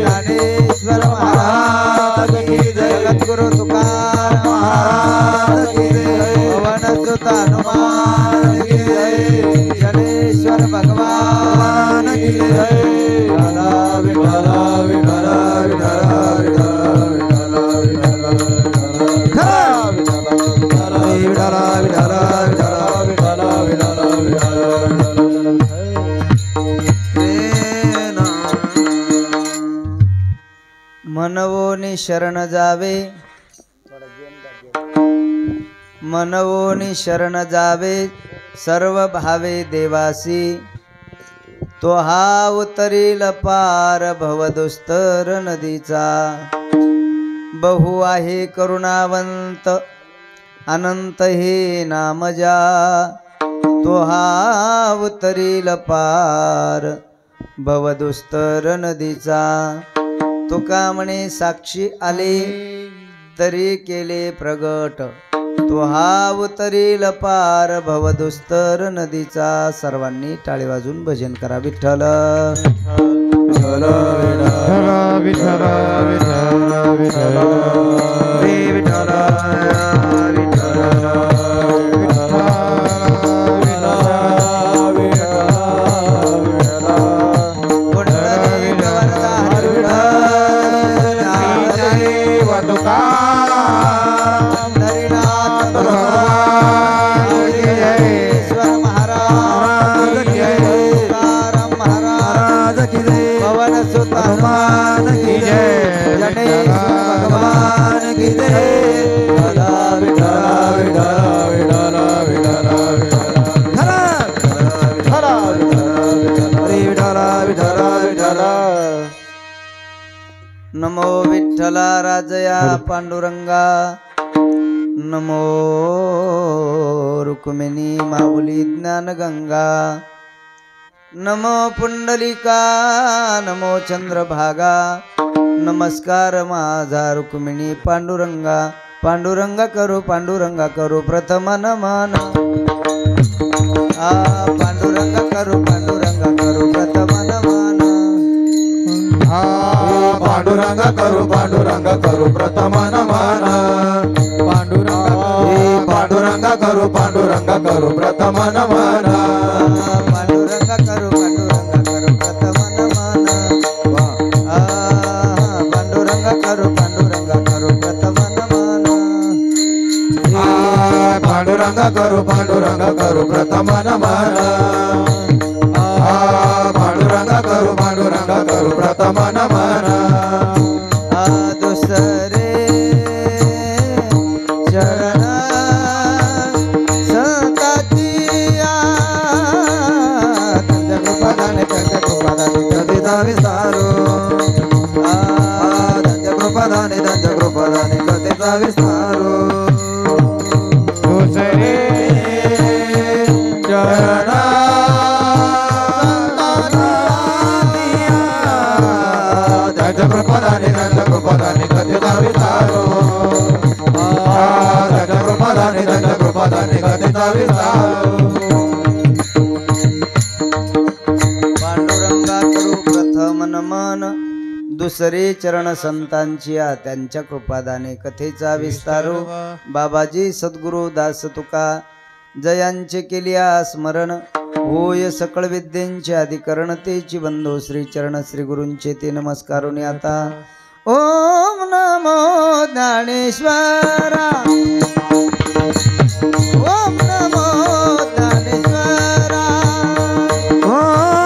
ज्ञानेश्वर महाराज की जय जगद्गुरु तुकाराम महाराज की जय पवन सुत हनुमान की जय जनेश्वर भगवान की जय विठला विठला विठला विठला विठला विठला मनवोनी शरण जावे मनवोनी शरण जावे सर्व भावे देवासी तो हा उतरील पार भवदुस्तर नदीचा बहु आहे करुणावंत अनंत हे नामजा तो हा उतरील पार भवदुस्तर नदीचा तुका म्हणे साक्षी आले तरी केले प्रगट तो हा उतरील पार भवदुस्तर नदीचा सर्वांनी टाळी वाजून भजन करा विठ्ठल विठ्ठल विठ्ठल विठ्ठल विठ्ठल नमो विठ्ठला राजया पांडुरंगा नमो रुक्मिणी माऊली ज्ञानगंगा नमो पुंडलिका नमो चंद्रभागा नमस्कार माझा रुक्मिणी पांडुरंगा पांडुरंगा करू प्रथम नमन पांडुरंगा करू प्रथम नमन पांडुरंगा करू प्रथम नमन पांडुरंगा करू प्रथम नमन पांडुरंगा करू प्रथम नमन पांडुरंगा करू प्रथम नमन पांडुरंगा करू प्रथम नमन पांडुरंगा करू प्रथम नमन दुसरे चरण संतातिया त्यांच्या कृपादाने कधीचा विस्तारो त्यांच्या कृपादाने कधीचा विस्तारो दुसरे चरण कृपादाने कधीचा विस्तारो कृपादाने कधीचा विस्तारो पांडुरंगा करू प्रथम नमन दुसरे चरण संतांची त्यांच्या कृपादाने कथेचा विस्तारो बाबाजी सद्गुरु दास तुका जयांचे केलिया स्मरण होय सकळ विद्येंचे अधिकरण तेची बंधू श्री चरण श्री गुरूंचे ते नमस्कारुनी आता ओम नमो ज्ञानेश्वरा ओम नमो ज्ञानेश्वरा Oh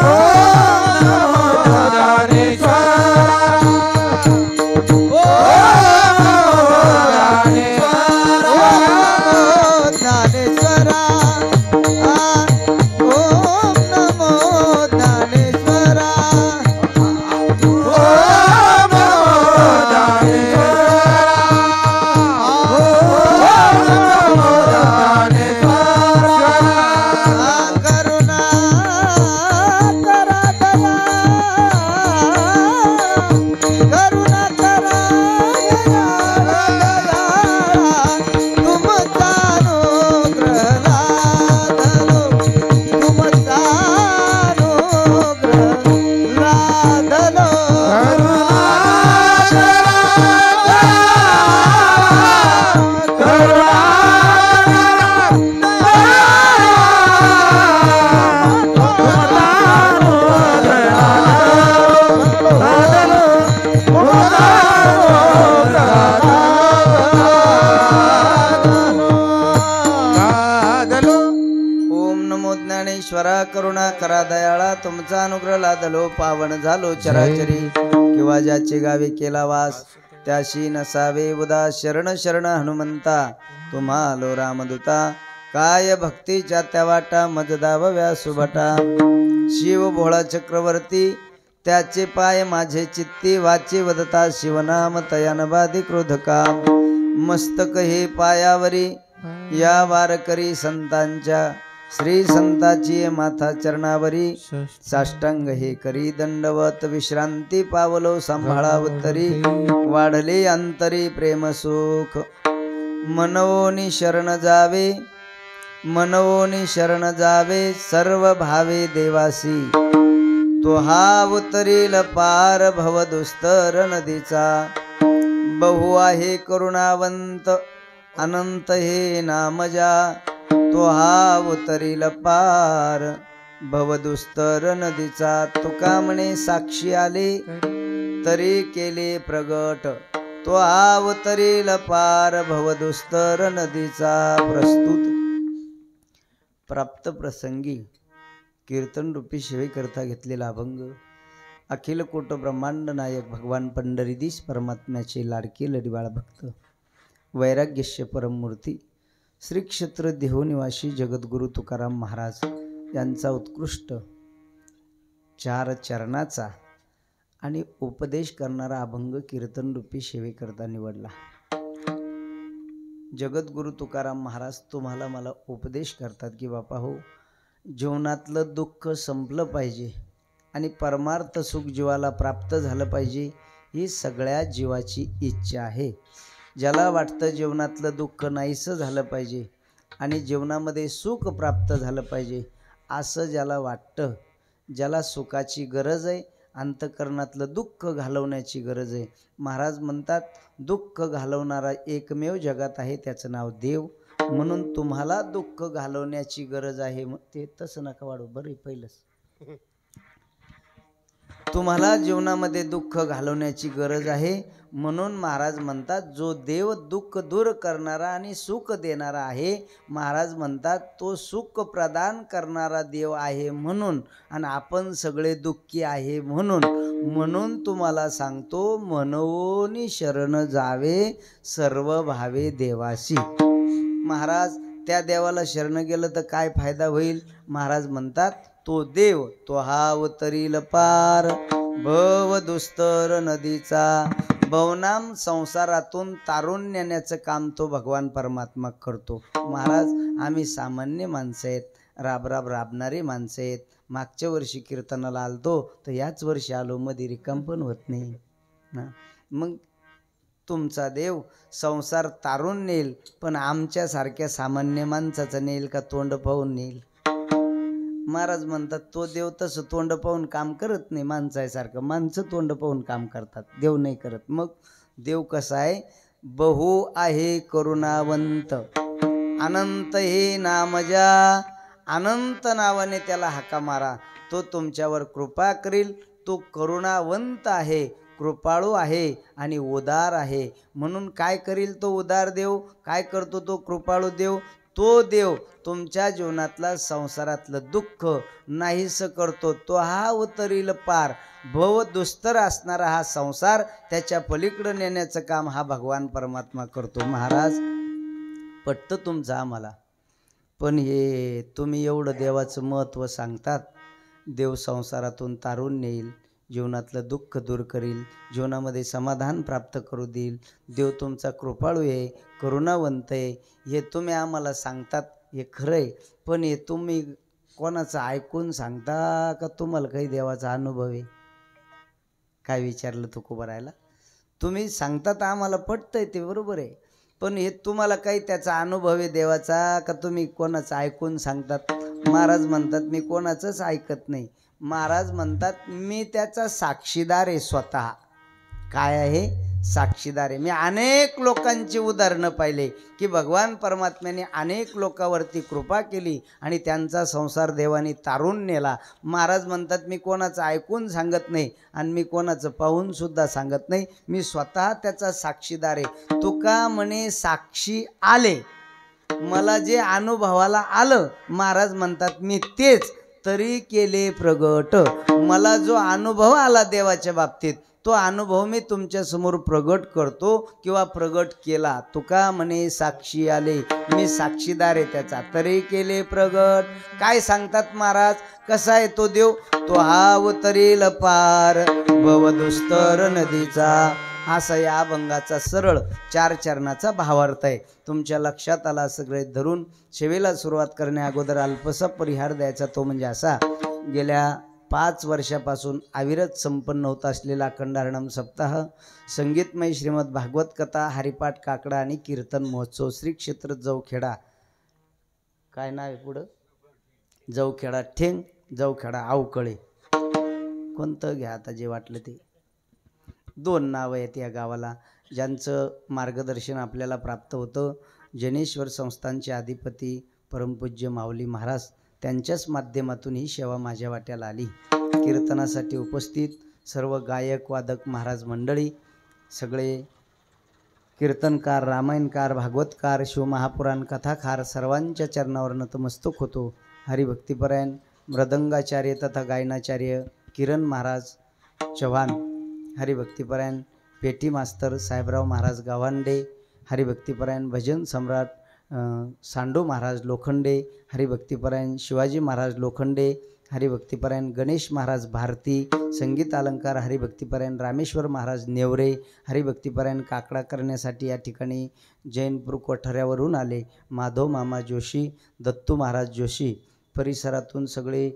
तुमचा अनुग्रह लादलो पावन झालो चराचरी किंवा ज्याचे गावी केला वास त्याशी नसावे उदा शरण शरण हनुमंता तुम्हालो रामदूता काय भक्तीच्या त्या वाटा मज दावव्या सुभटा शिव भोळा चक्रवर्ती त्याचे पाय माझे चित्ती वाचे वदता शिवनाम तयान बाधी क्रोधका मस्तक हे पायावरी या वारकरी संतांच्या श्री संताची माथा चरणावरी साष्टांग हे करी दंडवत विश्रांती पावलो सांभाळा उत्तरी वाढले अंतरी प्रेम सुख मनवोनी शरण जावे मनवोनी शरण जावे सर्व भावे देवासी तो हा उतरील पार भव दुस्तर नदीचा बहु आहे करुणावंत अनंत हे नामजा तो हा उतरील पार भवदुस्तर नदीचा तुका म्हणे साक्षी आले तरी केले प्रगट तो हा उतरील पार भवदुस्तर नदीचा प्रस्तुत प्राप्त प्रसंगी कीर्तन रूपी सेवे करता घेतलेला अभंग अखिल कोट ब्रह्मांड नायक भगवान पंढरीदीश परमात्म्याचे लाडके लढीवाळ भक्त वैराग्यस्य परममूर्ती श्री क्षेत्र देहनिवासी जगद्गुरु तुकाराम महाराज यांचा उत्कृष्ट 4 चरणाचा आणि उपदेश करणारा अभंग कीर्तन रूपी सेवेकरता निवडला। जगद्गुरु तुकाराम महाराज तुम्हाला मला उपदेश करतात की बापा हो, जीवनातलं दुःख संपलं पाहिजे आणि परमार्थ सुख जीवाला प्राप्त झालं पाहिजे, ही सगळ्या जीवाची इच्छा आहे। ज्याला वाटतं जीवनातलं दुःख नाहीसं झालं पाहिजे आणि जीवनामध्ये सुख प्राप्त झालं पाहिजे, असं ज्याला वाटतं, ज्याला सुखाची गरज आहे, अंतःकरणातलं दुःख घालवण्याची गरज आहे, महाराज म्हणतात दुःख घालवणारा एकमेव जगात आहे, त्याचं नाव देव। म्हणून तुम्हाला दुःख घालवण्याची गरज आहे, ते तसं नका वाढू बरं पहिलंच, तुम्हाला जीवनामध्ये दुःख घालवण्याची गरज आहे। म्हणून महाराज म्हणतात जो देव दुःख दूर करणारा आणि सुख देणारा आहे, महाराज म्हणतात तो सुख प्रदान करणारा देव आहे म्हणून, आणि आपण सगळे दुःखी आहे म्हणून तुम्हाला सांगतो मनोनी शरण जावे सर्व भावे देवासी। महाराज त्या देवाला शरण गेलं तर काय फायदा होईल? महाराज म्हणतात तो देव तो हा उतरील पार भव दुस्तर नदीचा, भवनाम संसारातून तारून नेण्याचं काम तो भगवान परमात्मा करतो। महाराज आम्ही सामान्य माणसं आहेत, राबणारी माणसं आहेत। मागच्या वर्षी कीर्तनाला आलतो तर याच वर्षी आलो, मध्ये रिकाम पण होत नाही ना। मग तुमचा देव संसार तारून नेईल, पण आमच्यासारख्या सामान्य माणसाचं नेईल का तोंड पाहून नेईल? महाराज म्हणतात तो देव तसं तोंड पाहून काम करत नाही माणसासारखं, माणसं तोंड पाहून काम करतात, देव नाही करत। मग देव कसा आहे? बहु आहे करुणावंत अनंत हे नामजा, अनंत नावाने त्याला हाका मारा, तो तुमच्यावर कृपा करील। तो करुणावंत आहे, कृपाळू आहे आणि उदार आहे। म्हणून काय करील तो उदार देव? काय करतो तो कृपाळू देव? तो देव तुमच्या जीवनातला संसारातलं दुःख नाहीसं करतो। तो हा उतरील पार भव दुस्तर असणारा हा संसार त्याच्या पलीकडे नेण्याचं काम हा भगवान परमात्मा करतो। महाराज पटतं तुमचं आम्हाला, पण हे तुम्ही एवढं देवाचं महत्त्व सांगतात, देव संसारातून तारून नेईल, जीवनातलं दुःख दूर करील, जीवनामध्ये समाधान प्राप्त करू देईल, देव तुमचा कृपाळू आहे, करुणावंत आहे, हे तुम्ही आम्हाला सांगतात, हे खरं आहे। पण हे तुम्ही कोणाचं ऐकून सांगता का तुम्हाला काही देवाचा अनुभव आहे? काय विचारलं तुकोबारायला? तुम्ही सांगतात आम्हाला पटतंय ते बरोबर आहे, पण हे तुम्हाला काही त्याचा अनुभव आहे देवाचा का तुम्ही कोणाचं ऐकून सांगतात? महाराज म्हणतात मी कोणाचंच ऐकत नाही। महाराज म्हणतात मी त्याचा साक्षीदार आहे स्वतः। काय आहे? साक्षीदार आहे। मी अनेक लोकांची उदाहरणं पाहिले की भगवान परमात्म्याने अनेक लोकांवरती कृपा केली आणि त्यांचा संसार देवाने तारून नेला। महाराज म्हणतात मी कोणाचं ऐकून सांगत नाही आणि मी कोणाचं पाहून सुद्धा सांगत नाही, मी स्वतः त्याचा साक्षीदार आहे। तुका म्हणे साक्षी आले, मला जे अनुभवाला आलं महाराज म्हणतात मी तेच तरी केले प्रगट. मला जो अनुभव आला देवाच्या बाबतीत तो अनुभव मी तुमच्या समोर प्रगट करतो किंवा प्रगट केला. तुका म्हणे साक्षी आले, मी साक्षीदार आहे त्याचा. तरी केले प्रगट. काय सांगतात महाराज, कसा आहे तो देव? तो हा उतरील पार भवदुस्तर नदीचा. असा या अभंगाचा सरळ 4 चरणाचा भावार्थ आहे. तुमच्या लक्षात आला सगळे धरून सेवेला सुरुवात करण्या अगोदर अल्पसा परिहार द्यायचा. तो म्हणजे असा, गेल्या 5 वर्षापासून अविरत संपन्न होत असलेला अखंड हरिनाम सप्ताह, संगीतमय श्रीमद भागवत कथा, हरिपाठ काकडा आणि कीर्तन महोत्सव श्री क्षेत्र जवखेडा. काय नाव आहे पुढं? जवखेडा ठेंग, जवखेडा आवकळे. कोणतं घ्या आता, जे वाटलं ते. 2 नावं आहेत या गावाला, ज्यांचं मार्गदर्शन आपल्याला प्राप्त होतं. जनेश्वर संस्थानचे अधिपती परमपूज्य माऊली महाराज, त्यांच्याच माध्यमातून ही सेवा माझ्या वाट्याला आली. कीर्तनासाठी उपस्थित सर्व गायक वादक महाराज मंडळी, सगळे कीर्तनकार, रामायणकार, भागवतकार, शिवमहापुराण कथाकार, सर्वांच्या चरणावर नतमस्तक होतो. हरिभक्तिपरायण मृदंगाचार्य तथा गायनाचार्य किरण महाराज चव्हाण, हरिभक्तिपरायण पेटी मास्तर साहेबराव महाराज गावांडे, हरिभक्तिपरायण भजन सम्राट सांडू महाराज लोखंडे, हरिभक्तिपरायण शिवाजी महाराज लोखंडे, हरिभक्तिपरायण गणेश महाराज भारती, संगीत अलंकार हरिभक्तिपरायण रामेश्वर महाराज नेवरे, हरिभक्तिपरायण काकडा करण्यासाठी या ठिकाणी जैनपूर कोठाऱ्यावरून आले माधव मामा जोशी, दत्तू महाराज जोशी. परिसरातून सगळे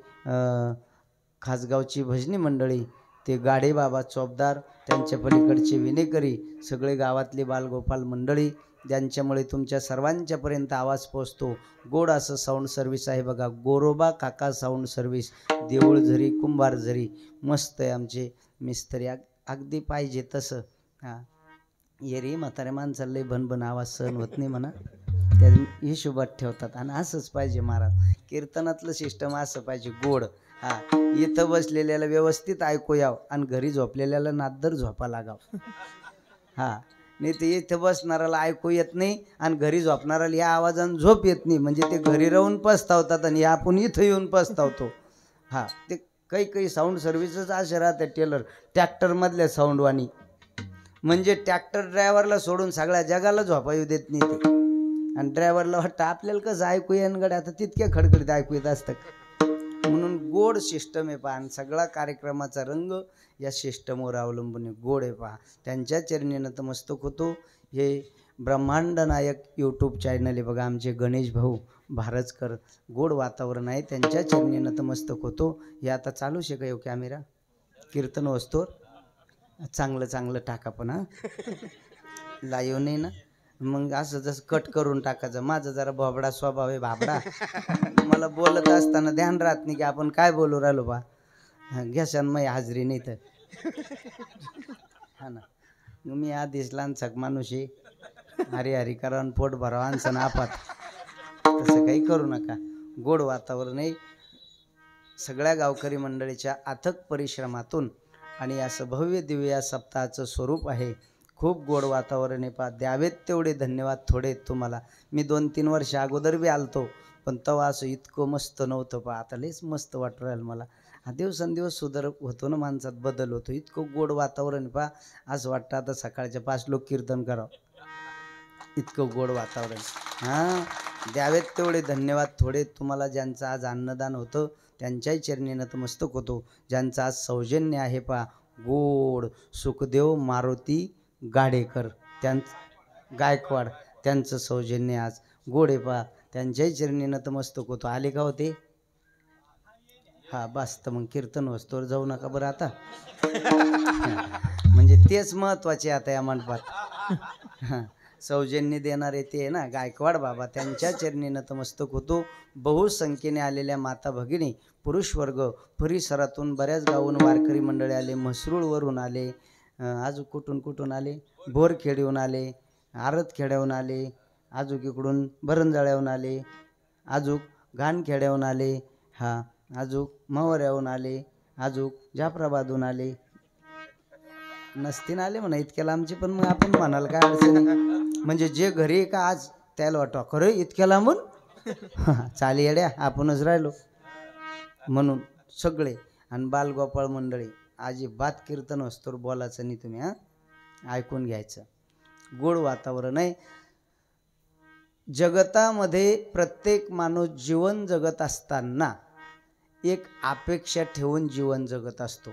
खासगावची भजनी मंडळी, ते गाडे बाबा चौबदार, त्यांच्या पलीकडचे विनेकरी, सगळे गावातले बालगोपाल मंडळी, ज्यांच्यामुळे तुमच्या सर्वांच्यापर्यंत आवाज पोचतो. गोड असं साऊंड सर्व्हिस आहे बघा, गोरोबा काका साऊंड सर्व्हिस, देऊळ झरी कुंभार झरी. मस्त आहे आमचे मिस्त्री, अगदी पाहिजे तसं. हां, येरी म्हाताऱ्या माणसाला लई भनभन आवाज सहन होत नाही म्हणा, त्या हिशोबात ठेवतात. आणि असंच पाहिजे महाराज, कीर्तनातलं सिस्टम असं पाहिजे गोड. हां, इथं बसलेल्याला व्यवस्थित ऐकू यावं आणि घरी झोपलेल्याला नादर झोपा लागावं. हां, नाही ते इथं बसणाऱ्याला ऐकू येत नाही आणि घरी झोपणाऱ्याला या आवाजानं झोप येत नाही, म्हणजे ते घरी राहून पस्तावतात आणि आपण इथं येऊन पस्तावतो. हां, ते काही साऊंड सर्व्हिसेस असे राहतात टेलर ट्रॅक्टरमधल्या साऊंडवाणी, म्हणजे ट्रॅक्टर ड्रायव्हरला सोडून सगळ्या जगाला झोपा येऊ देत नाही ते. आणि ड्रायव्हरला वाटतं आपल्याला कसं ऐकू येईन गड्या, आता तितक्या खडखडीत ऐकू येत असतं. म्हणून गोड सिस्टम आहे पहा, आणि सगळा कार्यक्रमाचा रंग या सिस्टमवर अवलंबून गोड आहे पहा. त्यांच्या चरणी नतमस्तक होतो. हे ब्रह्मांड नायक यूट्यूब चॅनल आहे बघा, आमचे गणेश भाऊ भारजकर. गोड वातावरण आहे, त्यांच्या चरणी नतमस्तक होतो. हे आता चालू शे का कॅमेरा कीर्तन वस्तूवर चांगलं टाका, पण हां लाईव्ह नाही ना, मग असं जसं कट करून टाकायचं. माझं जरा बोबडा स्वभाव आहे, भाबडा. मला बोलत असताना ध्यान राहत नाही की आपण काय बोलू राहिलो बा. घ्याशान मग हाजरी नाही तर. हा ना, मी आधीच लहानसाक माणूस आहे, हरी हरी करा आणि पोट भरावा आणसा ना आपात. तसं काही करू नका. गोड वातावरण आहे सगळ्या गावकरी मंडळीच्या अथक परिश्रमातून, आणि असं भव्य दिव्य या सप्ताहाचं स्वरूप आहे. खूप गोड वातावरण आहे पहा. द्यावेत तेवढे धन्यवाद थोडे तुम्हाला. मी 2-3 वर्ष अगोदर बी आलतो, पण तेव्हा असं इतकं मस्त नव्हतं पहा. आता लयच मस्त वाटू राहिलं मला. हा दिवसेंदिवस सुधार होतो ना, माणसात बदल होतो. इतकं गोड वातावरण पहा, असं वाटतं आता सकाळच्या 5 लोक कीर्तन करावं, इतकं गोड वातावरण. हां, द्यावेत तेवढे धन्यवाद थोडे तुम्हाला. ज्यांचं आज अन्नदान होतं त्यांच्याही चरणी नतमस्तक होतो. ज्यांचं आज सौजन्य आहे पहा, गोड सुखदेव मारुती गाडेकर गायकवाड, त्यांचं सौजन्य आज गोड आहे पहा. त्यांच्याही चरणी नतमस्तक होतो. आले का होते? हा बस, तर मग कीर्तन वस्तूवर जाऊ नका बरं आता. म्हणजे तेच महत्वाचे आता या मंडपात. हां, सौजन्य देणारे ते ना गायकवाड बाबा, त्यांच्या चरणी नतमस्तक होतो. बहुसंख्येने आलेल्या माता भगिनी, पुरुष वर्ग, परिसरातून बऱ्याच गावून वारकरी मंडळी आले, म्हसरूळवरून आले, अजून कुठून आले, बोरखेडीहून आले, आरतखेड्याहून आले, अजून इकडून भरणजाळ्याहून आले, अजून घाणखेड्याहून आले, हा अजून मवऱ्याहून आले, अजून जाफराबादहून आले. नसतीन आले म्हणा इतक्या लांबचे, पण मग आपण म्हणाल काय अडचणी. म्हणजे जे घरी का आज त्याला वाटवा खरं इतक्या लांबून चाली येड्या आपणच राहिलो. म्हणून सगळे आणि बालगोपाळ मंडळी अजिबात कीर्तन वस्तूर बोलायचं नाही तुम्ही, ऐकून घ्यायचं. गोड वातावरण आहे. जगतामध्ये प्रत्येक माणूस जीवन जगत असताना एक अपेक्षा ठेवून जीवन जगत असतो.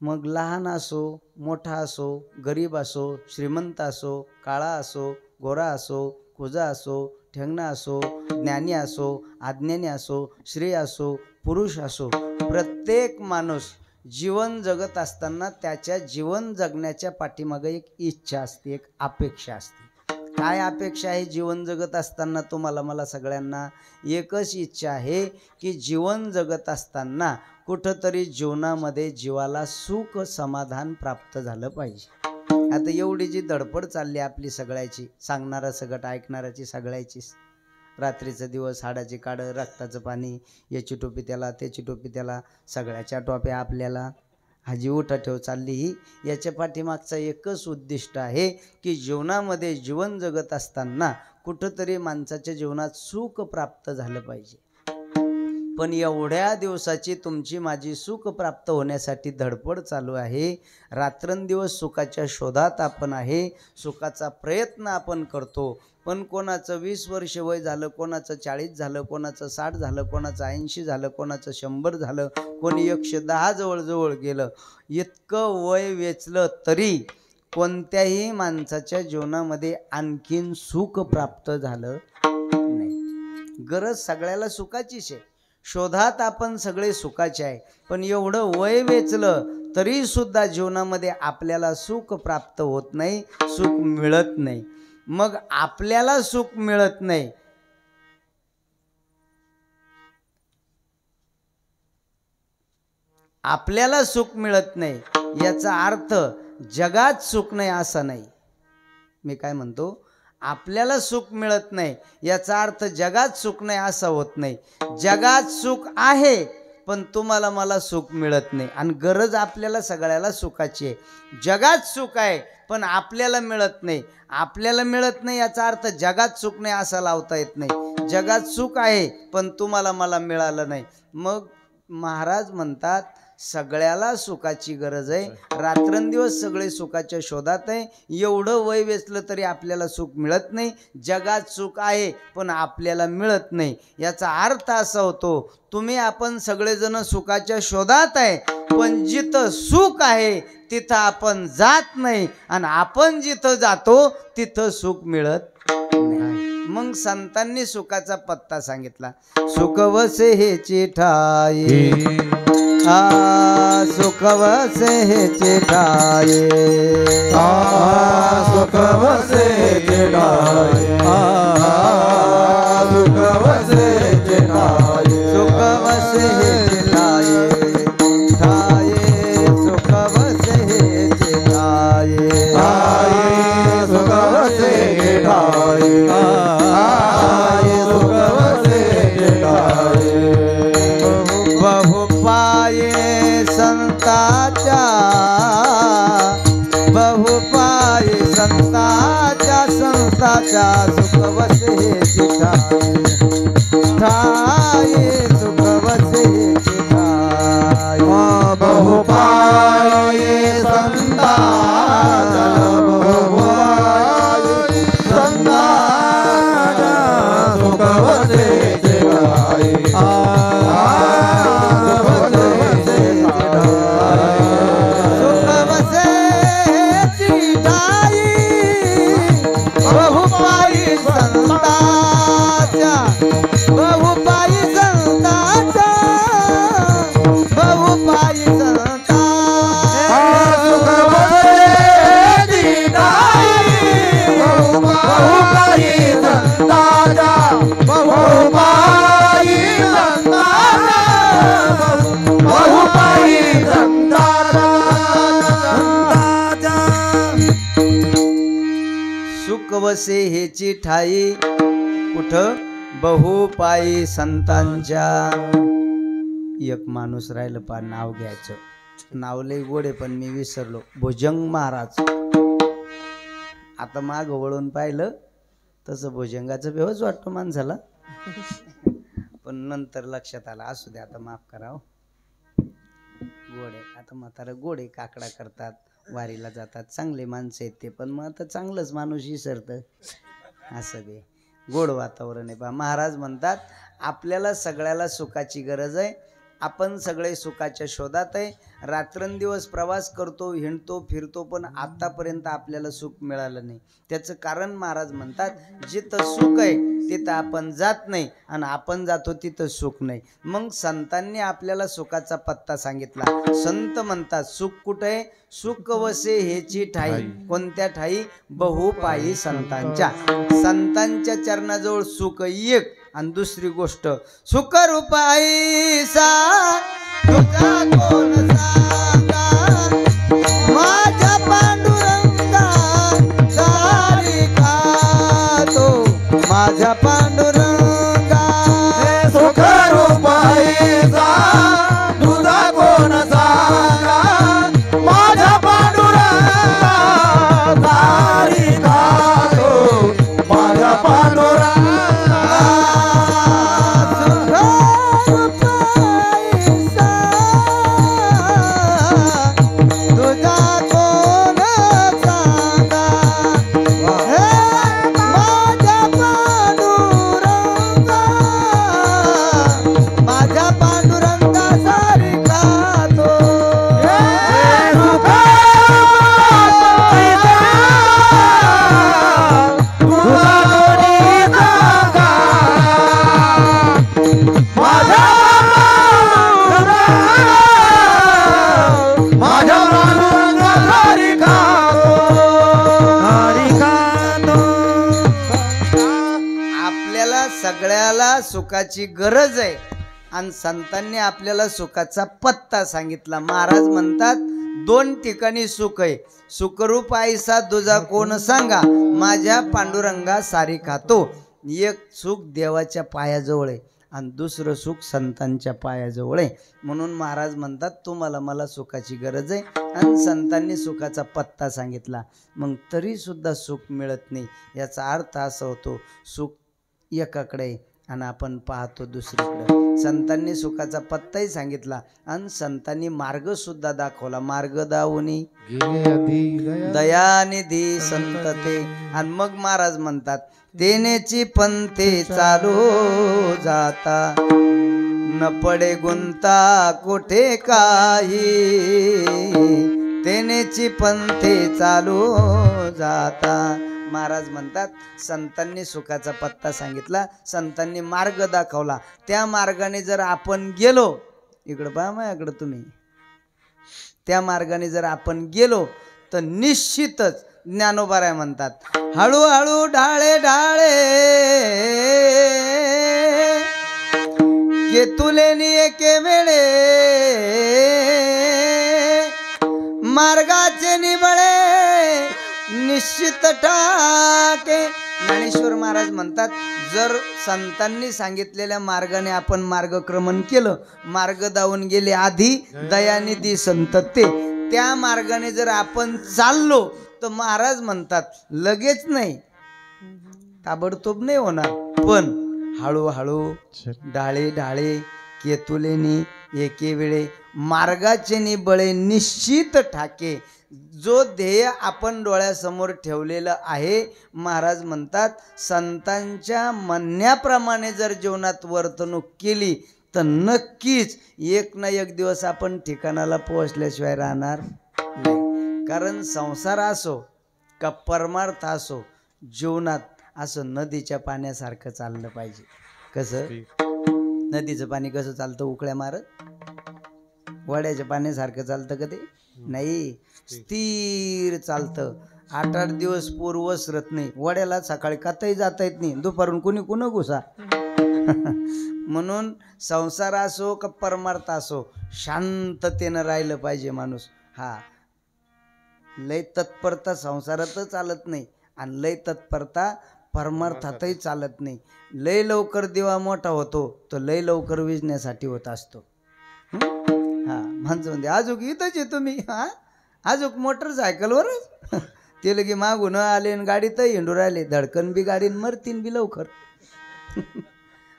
मग लहान असो, मोठा असो, गरीब असो, श्रीमंत असो, काळा असो, गोरा असो, कुजा असो, ठेंगणा असो, ज्ञानी असो, अज्ञानी असो, स्त्री असो, पुरुष असो, प्रत्येक माणूस जीवन जगत असताना त्याच्या जीवन जगण्याच्या पाठीमागे एक इच्छा असते, एक अपेक्षा असते. काय अपेक्षा आहे जीवन जगत असताना? तुम्हाला मला सगळ्यांना एकच इच्छा आहे की जीवन जगत असताना कुठंतरी जीवनामध्ये जीवाला सुख समाधान प्राप्त झालं पाहिजे. आता एवढी जी धडपड चालली आपली सगळ्याची, सांगणारा सगट ऐकणाऱ्याची सगळ्याचीच, रात्रीचा दिवस, हाडाची काढं, रक्ताचं पाणी, याची टोपी त्याला, त्याची टोपी त्याला, सगळ्याच्या टोप्या आपल्याला, हाजी उठा ठेव चालली ही, याच्या पाठीमागचा एकच उद्दिष्ट आहे की जीवनामध्ये जीवन जगत असताना कुठंतरी माणसाच्या जीवनात सुख प्राप्त झालं पाहिजे. पण एवढ्या दिवसाची तुमची माझी सुख प्राप्त होण्यासाठी धडपड चालू आहे. रात्रंदिवस सुखाच्या शोधात आपण आहे, सुखाचा प्रयत्न आपण करतो. पण कोणाचं 20 वर्ष वय झालं, कोणाचं 40 झालं, कोणाचं 60 झालं, कोणाचं 80 झालं, कोणाचं 100 झालं, कोणी 110 जवळजवळ गेलं. इतकं वय वेचलं तरी कोणत्याही माणसाच्या जीवनामध्ये आणखीन सुख प्राप्त झालं नाही. गरज सगळ्याला सुखाचीच आहे, शोधात आपण सगळे सुखाचे आहे. पण एवढं वय वेचलं तरी सुद्धा जीवनामध्ये आपल्याला सुख प्राप्त होत नाही, सुख मिळत नाही. मग आपल्याला सुख मिळत नाही, आपल्याला सुख मिळत नाही याचा अर्थ जगात सुख नाही असं नाही. मी काय म्हणतो, आपल्याला सुख मिळत नाही याचा अर्थ जगात सुख नाही असं होत नाही. जगात सुख आहे पण तुम्हाला मला सुख मिळत नाही, आणि गरज आपल्याला सगळ्याला सुखाची आहे. जगात सुख आहे पण आपल्याला मिळत नाही, आपल्याला मिळत नाही याचा अर्थ जगात सुख नाही असा लावता येत नाही. जगात सुख आहे पण तुम्हाला मला मिळालं नाही. मग महाराज म्हणतात सगळ्याला सुखाची गरज आहे, रात्रंदिवस सगळे सुखाच्या शोधात आहे. एवढं वय वेचलं तरी आपल्याला सुख मिळत नाही. जगात सुख आहे पण आपल्याला मिळत नाही. याचा अर्थ असा होतो, तुम्ही आपण सगळेजण सुखाच्या शोधात आहे, पण जिथं सुख आहे तिथं आपण जात नाही, आणि आपण जिथं जातो तिथं सुख मिळत नाही. मग संतांनी सुखाचा पत्ता सांगितला. सुख वसे हे चिठाई, सुख वसे हे चिठाई, सुख वसे चिठाई, सुख वसे चिठाई, सुख वसे हे चिठाई, ठाये सुख वसे हे चिठाई, सुख वसे चिठाई, सुख वसे चिठाई. बहु पाये संताच्या, बहु पाये संताच्या, संताच्या सुख वसे हे चिठाई, ठाये सुख वसे हे चिठाई. बहु पाये संताच्या, बहु पाये संताच्या सुख वसे चिठाई, बहुपाई संताच्या, बहुपाई संताच्या, बहुपाई संताच्या सुख वसे चिठाई, बहुपाई संताच्या, बहुपाई संताच्या, बहुपाई संताच्या. सुख वसे हे चिठाई कुठं? बहुपाई संतांच्या. एक माणूस राहिलं पा, नाव घ्यायचं, नाव लय गोडे पण मी विसरलो. भुजंग महाराज. आता माग वळून पाहिलं तसं भुजंगाचं बेवच वाटतो माणसाला, पण पण नंतर लक्षात आलं असू दे आता माफ करा हो. गोडे आता म्हातारा गोडे काकडा करतात, वारीला जातात, चांगले माणसं आहेत ते, पण मग आता चांगलंच माणूस विसरतं. असं दे गोड वातावरण आहे. बा महाराज म्हणतात आपल्याला सगळ्याला सुखाची गरज आहे, आपण सगळे सुखाच्या शोधात आहे. रात्रंदिवस प्रवास करतो, हिंडतो फिरतो, पण आतापर्यंत आपल्याला सुख मिळालं नाही. त्याचं कारण महाराज म्हणतात जिथं सुख आहे तिथं आपण जात नाही आणि आपण जातो तिथं सुख नाही. मग संतांनी आपल्याला सुखाचा पत्ता सांगितला. संत म्हणतात सुख कुठे आहे? सुख वसे हेची ठाई. कोणत्या ठाई? बहुपायी संतांच्या. संतांच्या चरणाजवळ सुख एक, आणि दुसरी गोष्ट सुख रूपाईसा तुझा कोण सांगा, माझ्या पांडुरंगा सारी खातो, माझ्या पांडुरंगा सुख रूपाईचा तुझा कोण सांगा, माझ्या पांडुरंगा सारी खातो, माझ्या पांडुरंगा सगळ्याला सुखाची गरज आहे आणि संतांनी आपल्याला सुखाचा पत्ता सांगितला. महाराज म्हणतात दोन ठिकाणी सुख आहे. सुखरूप आईसा तुझा कोण सांगा, माझ्या पांडुरंगा सारी खातो. एक सुख देवाच्या पायाजवळ आहे आणि दुसरं सुख संतांच्या पायाजवळ आहे. म्हणून महाराज म्हणतात तुम्हाला मला सुखाची गरज आहे आणि संतांनी सुखाचा पत्ता सांगितला. मग तरी सुद्धा सुख मिळत नाही. याचा अर्थ असा होतो सुख एकाकडे आणि आपण पाहतो दुसरीकडे. संतांनी सुखाचा पत्ताही सांगितला आणि संतांनी मार्ग सुद्धा दाखवला. मार्ग दावुनी दयानिधी संत ते. आणि मग महाराज म्हणतात तेनेची पंथे चालू जाता, न पडे गुंता कोठे काही, तेनेची पंथे चालू जाता. महाराज म्हणतात संतांनी सुखाचा पत्ता सांगितला, संतांनी मार्ग दाखवला. त्या मार्गाने जर आपण गेलो, इकडं पहा माझ्याकडं तुम्ही, त्या मार्गाने जर आपण गेलो तर निश्चितच ज्ञानोबाराय म्हणतात हळूहळू ढाळे ढाळे के तुले नि एके वेळे, मार्गाचे निबळे निश्चित टाके. ज्ञानेश्वर महाराज म्हणतात जर संतांनी सांगितलेल्या मार्गाने आपण मार्गक्रमण केलं, मार्ग दावून गेले आधी दयानिधी संत ते, त्या मार्गाने जर आपण चाललो तर महाराज म्हणतात लगेच नाही, ताबडतोब नाही होणार, पण हळूहळू ढाळे ढाळे केतुलेनी एके वेळे, मार्गाचे निबळे निश्चित ठाके. जो ध्येय आपण डोळ्यासमोर ठेवलेलं आहे, महाराज म्हणतात संतांच्या म्हणण्याप्रमाणे जर जीवनात वर्तणूक केली तर नक्कीच एक ना एक दिवस आपण ठिकाणाला पोहोचल्याशिवाय राहणार नाही. कारण संसार असो का परमार्थ असो, जीवनात असं नदीच्या पाण्यासारखं चाललं पाहिजे. कसं नदीचं पाणी कसं चालतं उकळ्या मारत, वड्याच्या पाण्यासारखं चालतं का ते? नाही, स्थिर चालतं. 8-8 दिवस पूर वसरत नाही. वड्याला सकाळी कातही जाता येत नाही, दुपारून कुणी कुणं घुसा. म्हणून संसार असो का परमार्थ असो शांततेनं राहिलं पाहिजे माणूस. हा, लय तत्परता संसारातच चालत नाही आणि लय तत्परता परमार्थातही चालत नाही. लय लवकर दिवा मोठा होतो तो लय लवकर विजण्यासाठी होत असतो. हा, माणसं म्हणते आजूक इथंच आहे तुम्ही, हा आजूक मोटरसायकलवर ते लगे मागून आले आणि गाडीत हिंडू राहिले, धडकन बी गाडीन मरतीन बी लवकर.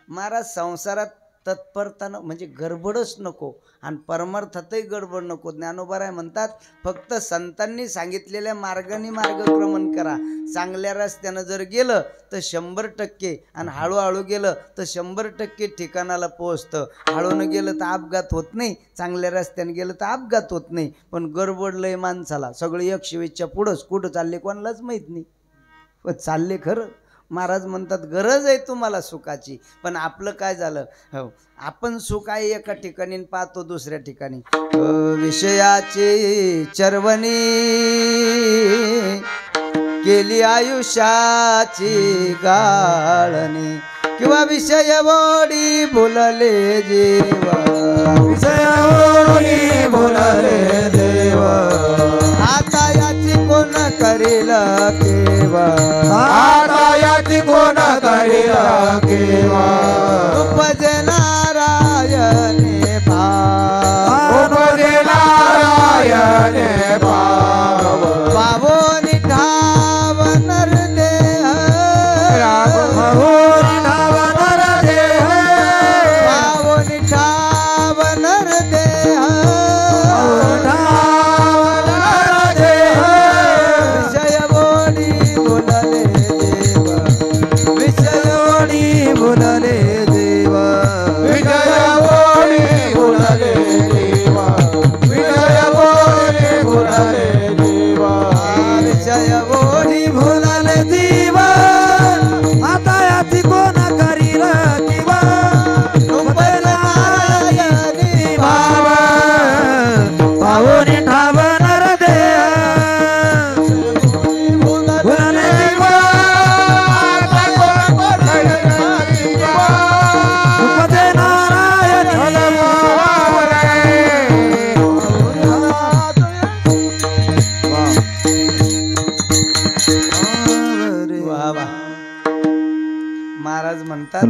महाराज संसारात तत्परता म्हणजे गडबडच नको आणि परमार्थातही गडबड नको. ज्ञानोबा म्हणतात फक्त संतांनी सांगितलेल्या मार्गाने मार्गक्रमण करा. चांगल्या रस्त्यानं जर गेलं तर 100% आणि हळूहळू गेलं तर 100% ठिकाणाला पोहोचतं. हळूनं गेलं तर अपघात होत नाही, चांगल्या रस्त्याने गेलं तर अपघात होत नाही. पण गडबडलंय माणसाला, सगळे 120च्या पुढंच, कुठं चालले कोणालाच माहीत नाही, पण चालले खरं. महाराज म्हणतात गरज आहे तुम्हाला सुखाची, पण आपलं काय झालं, हो आपण सुख आहे एका ठिकाणी पाहतो दुसऱ्या ठिकाणी. विषयाची चरवणी केली आयुष्याची गाळणी, किंवा विषय वोडी भुलले जीव, विषय वोडी भुलले देव, आता याची कोण करील केवा, आता याची कोण करील केवा, उपजे नारायणे भाव, उपजे नारायणे भाव, पावोनी ठाव नरदेह, पावोनी ठाव नरदेह, पावोनी ठाव नरदेह, विषय बोडी बोलले देव, विषय बोडी बोलले देव, विजय बोली भुलले देवा, विजय बोली भुलले देवा, विषय बोडी भुलले देव, आता याची कोण करील किंवा उपजे नारायणे भाव, पावोनी ठाव नरदेह, भुलले देवा, आता कोण करील किंवा उपजे नारायण वा वा. महाराज म्हणतात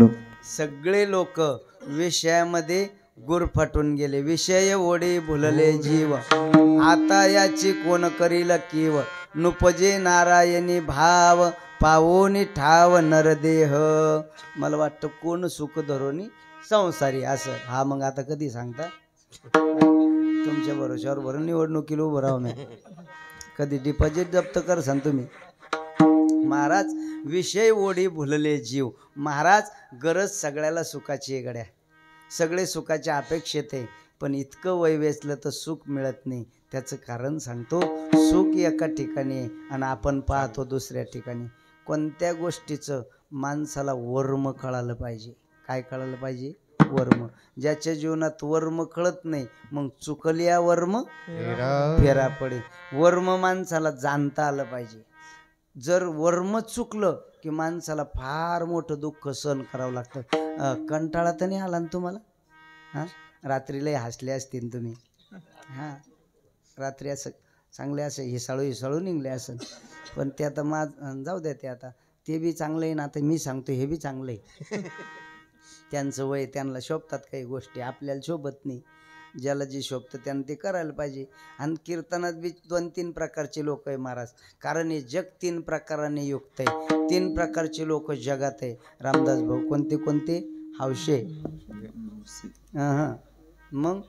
सगळे लोक विषयामध्ये गुरफटून गेले, विषय ओढे भुलले जीव, आता याची कोण करील कीव, नुपजे नारायणी भाव, पावोनी ठाव नरदेह. मला वाटतं कोण सुख धरोनी संसारी असं. हा मग आता कधी सांगता, तुमच्या भरोश्यावर भरून निवडणुकीला उभं राहू नये, कधी डिपॉझिट जप्त करसान तुम्ही. महाराज विषय ओढी भुलले जीव. महाराज गरज सगळ्याला सुखाची आहे गड्या, सगळे सुखाच्या अपेक्षेत आहे, पण इतकं वय वेचलं तर सुख मिळत नाही. त्याचं कारण सांगतो. सुख एका ठिकाणी आहे आणि आपण पाहतो दुसऱ्या ठिकाणी. कोणत्या गोष्टीचं माणसाला वर्म कळालं पाहिजे. काय कळालं पाहिजे? वर्म. ज्याच्या जीवनात वर्म कळत नाही मग चुकल्या वर्म फेरा पडे. वर्म माणसाला जाणता आलं पाहिजे. जर वर्म चुकलं की माणसाला फार मोठं दुःख सहन करावं लागतं. कंटाळा तर नाही आला ना तुम्हाला? हां, रात्रीला हसले असतील तुम्ही. हां, रात्री असं चांगले असं हिसाळू निघले असं, पण ते आता जाऊ द्या, ते आता ते बी चांगलं आहे ना. आता मी सांगतो हे बी चांगलं आहे. त्यांचं वय त्यांना शोभतात काही गोष्टी, आपल्याला शोभत नाही. ज्याला जे शोभतं त्यानं ते करायला पाहिजे. आणि कीर्तनात बी 2-3 प्रकारचे लोक आहे महाराज, कारण हे जग 3 प्रकाराने युक्त आहे. 3 प्रकारचे लोक जगात आहे. रामदास भाऊ कोणते कोणते? हौशे. हां, मग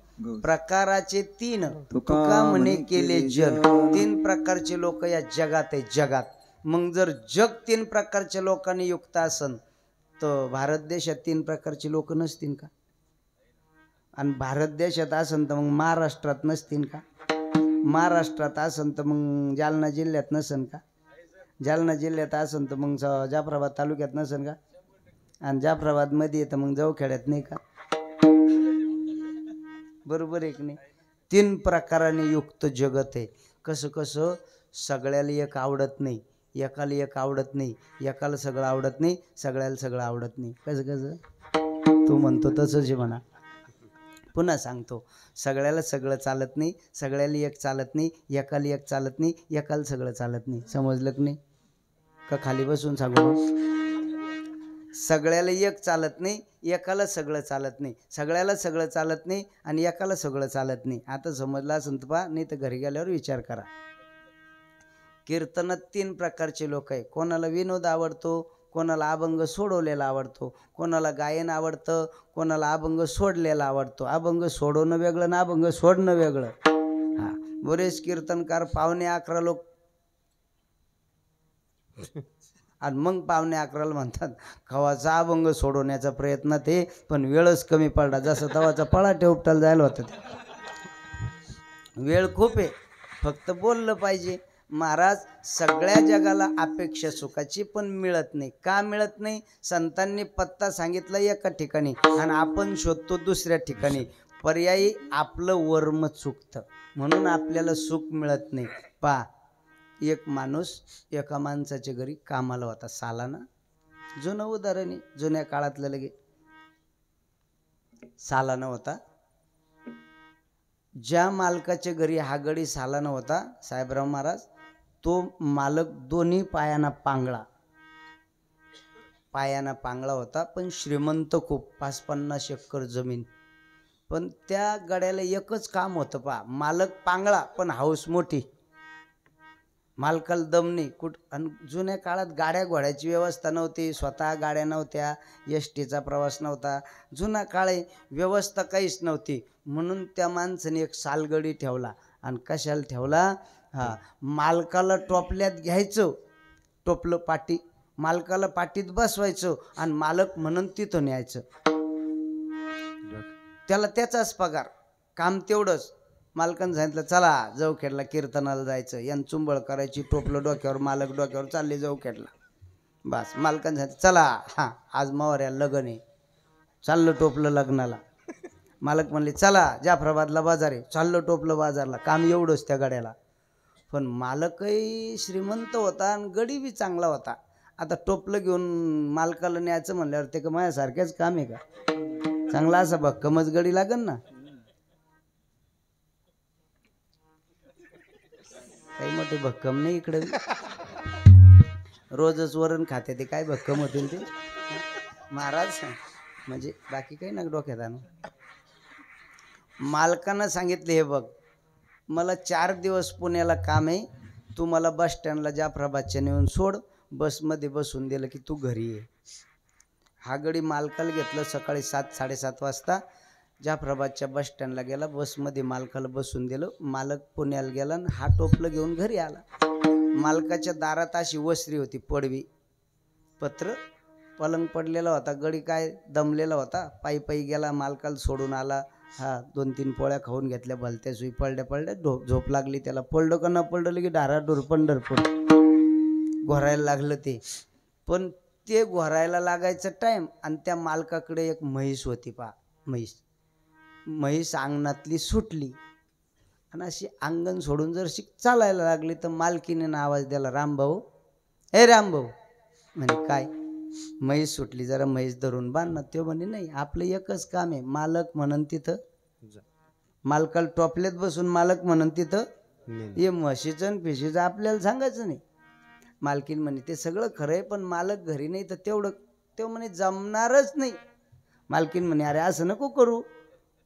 प्रकाराचे 3 तुका म्हणे केले जग. 3 प्रकारचे लोक या जगात आहे, जगात. मग जर जग 3 प्रकारच्या लोकांनी युक्त असन तर भारत देशात 3 प्रकारचे लोक नसतील का? आणि भारत देशात असन तर मग महाराष्ट्रात नसतील का? महाराष्ट्रात असन तर मग जालना जिल्ह्यात नसन का? जालना जिल्ह्यात असन तर मग जाफराबाद तालुक्यात नसन का? आणि जाफराबादमध्ये येतं मग जवखेड्यात नाही का? बरोबर आहे की नाही? 3 प्रकाराने युक्त जगत आहे. कसं कसं? सगळ्याला एक आवडत नाही, एकाला एक आवडत नाही, एकाला सगळं आवडत नाही, सगळ्याला सगळं आवडत नाही. कसं कसं? तू म्हणतो तसंच आहे म्हणा. पुन्हा सांगतो, सगळ्याला सगळं चालत नाही, सगळ्याला एक चालत नाही, एकाला एक चालत नाही, एकाला सगळं चालत नाही. समजलं की नाही? का खाली बसून सांगू मग? सगळ्याला एक चालत नाही, एकाला सगळं चालत नाही, सगळ्याला सगळं चालत नाही आणि एकाला सगळं चालत नाही. आता समजलं असेल तर पहा, नाही तर घरी गेल्यावर विचार करा. कीर्तनात 3 प्रकारचे लोक आहे. कोणाला विनोद आवडतो, कोणाला अभंग सोडवलेला आवडतो, कोणाला गायन आवडतं, कोणाला अभंग सोडलेला आवडतो. अभंग सोडवणं वेगळं ना अभंग सोडणं वेगळं. हा, बरेच कीर्तनकार 11:45 लोक आणि मग 11:45 म्हणतात खवाचा अभंग सोडवण्याचा प्रयत्न ते, पण वेळच कमी पडला. जसं तवाचा पळाटे उपटायला जायला होतं ते. वेळ खूप आहे, फक्त बोललं पाहिजे. महाराज सगळ्या जगाला अपेक्षा सुखाची पण मिळत नाही. का मिळत नाही? संतांनी पत्ता सांगितला एका ठिकाणी आणि आपण शोधतो दुसऱ्या ठिकाणी. पर्यायी आपलं वर्म चुकतं म्हणून आपल्याला सुख मिळत नाही. पहा, एक माणूस एका माणसाच्या घरी कामाला होता सालाना. जुनं उदाहरण आहे, जुन्या काळातलं लगे. सालाना होता. ज्या मालकाच्या घरी हा गडी सालाना होता साहेबराव महाराज, तो मालक दोन्ही पायाना पांगळा होता, पण श्रीमंत खूप. 5-50 एकर जमीन. पण त्या गड्याला एकच काम होतं. पहा, मालक पांगळा पण हाऊस मोठी. मालकाला दम नाही आणि जुन्या काळात गाड्या घोड्याची व्यवस्था नव्हती, स्वतः गाड्या नव्हत्या, एसटीचा प्रवास नव्हता. जुना काळ आहे, व्यवस्था काहीच नव्हती. म्हणून त्या माणसाने एक सालगडी ठेवला. आणि कशाला ठेवला? मालकाला टोपल्यात घ्यायचं, टोपलं पाटी, मालकाला पाटीत बसवायचं आणि मालक म्हणून तिथं न्यायचं. त्याला त्याचाच पगार, काम तेवढंच. मालकानं सांगितलं चला जवखेडला कीर्तनाला जायचं, यान चुंबळ करायची, टोपलं डोक्यावर, मालक डोक्यावर, चालले जवखेडला. बस मालकानं सांगितलं चला आज मवाऱ्याला लग्न आहे, चाललं टोपलं लग्नाला. मालक म्हणले चला जाफराबादला बाजार आहे, चाललं टोपलं बाजारला. काम एवढंच त्या गड्याला. पण मालकही श्रीमंत होता आणि गडी बी चांगला होता. आता टोपलं घेऊन मालकाला न्यायचं म्हणल्यावर ते का माझ्यासारख्याच काम आहे का? चांगला असा भक्कमच गडी लागन ना. काही मोठे भक्कम नाही इकडे. रोजच वरण खाते ते, काय भक्कम होतील ते महाराज. म्हणजे बाकी काही ना डोक्यात आणू. मालकानं सांगितले हे बघ, मला 4 दिवस पुण्याला काम आहे, तू मला बस स्टँडला जाफराबादच्या नेऊन सोड, बसमध्ये बसून दिलं की तू घरी ये. हा गडी मालकाला घेतलं. सकाळी 7-7:30 वाजता जाफराबादच्या बस स्टँडला गेला, बसमध्ये मालकाला बसून दिलं. मालक पुण्याला गेला आणि हा टोपलं घेऊन घरी आला. मालकाच्या दारात अशी वसरी होती, पडवी पत्र, पलंग पडलेला होता. गडी काय दमलेला होता, पायी पायी गेला, मालकाला सोडून आला. 2-3 पोळ्या खाऊन घेतल्या, भलत्या सुई पडल्या, झोप लागली त्याला. पडलं का न पडलं की ढाराढूर पंढरपूर घोरायला लागलं ते. पण ते घोरायला लागायचं टाईम आणि त्या मालकाकडे एक म्हैस होती. पहा, म्हैस अंगणातली सुटली आणि अशी अंगण सोडून जर चालायला लागली तर मालकीने आवाज दिला, रामभाऊ, हे रामभाऊ. म्हणे काय? म्हैस सुटली, जरा म्हैस धरून बांध ना. ते म्हणे नाही, आपलं एकच काम आहे, मालक म्हणून तिथं, मालकाला टोपल्यात बसून मालक म्हणून तिथं हे म्हशीचं फिशीचं आपल्याला सांगायचं नाही. मालकीन म्हणे ते सगळं खरं आहे, पण मालक घरी नाही तर तेवढं ते म्हणे जमणारच नाही. मालकीन म्हणे अरे असं नको करू,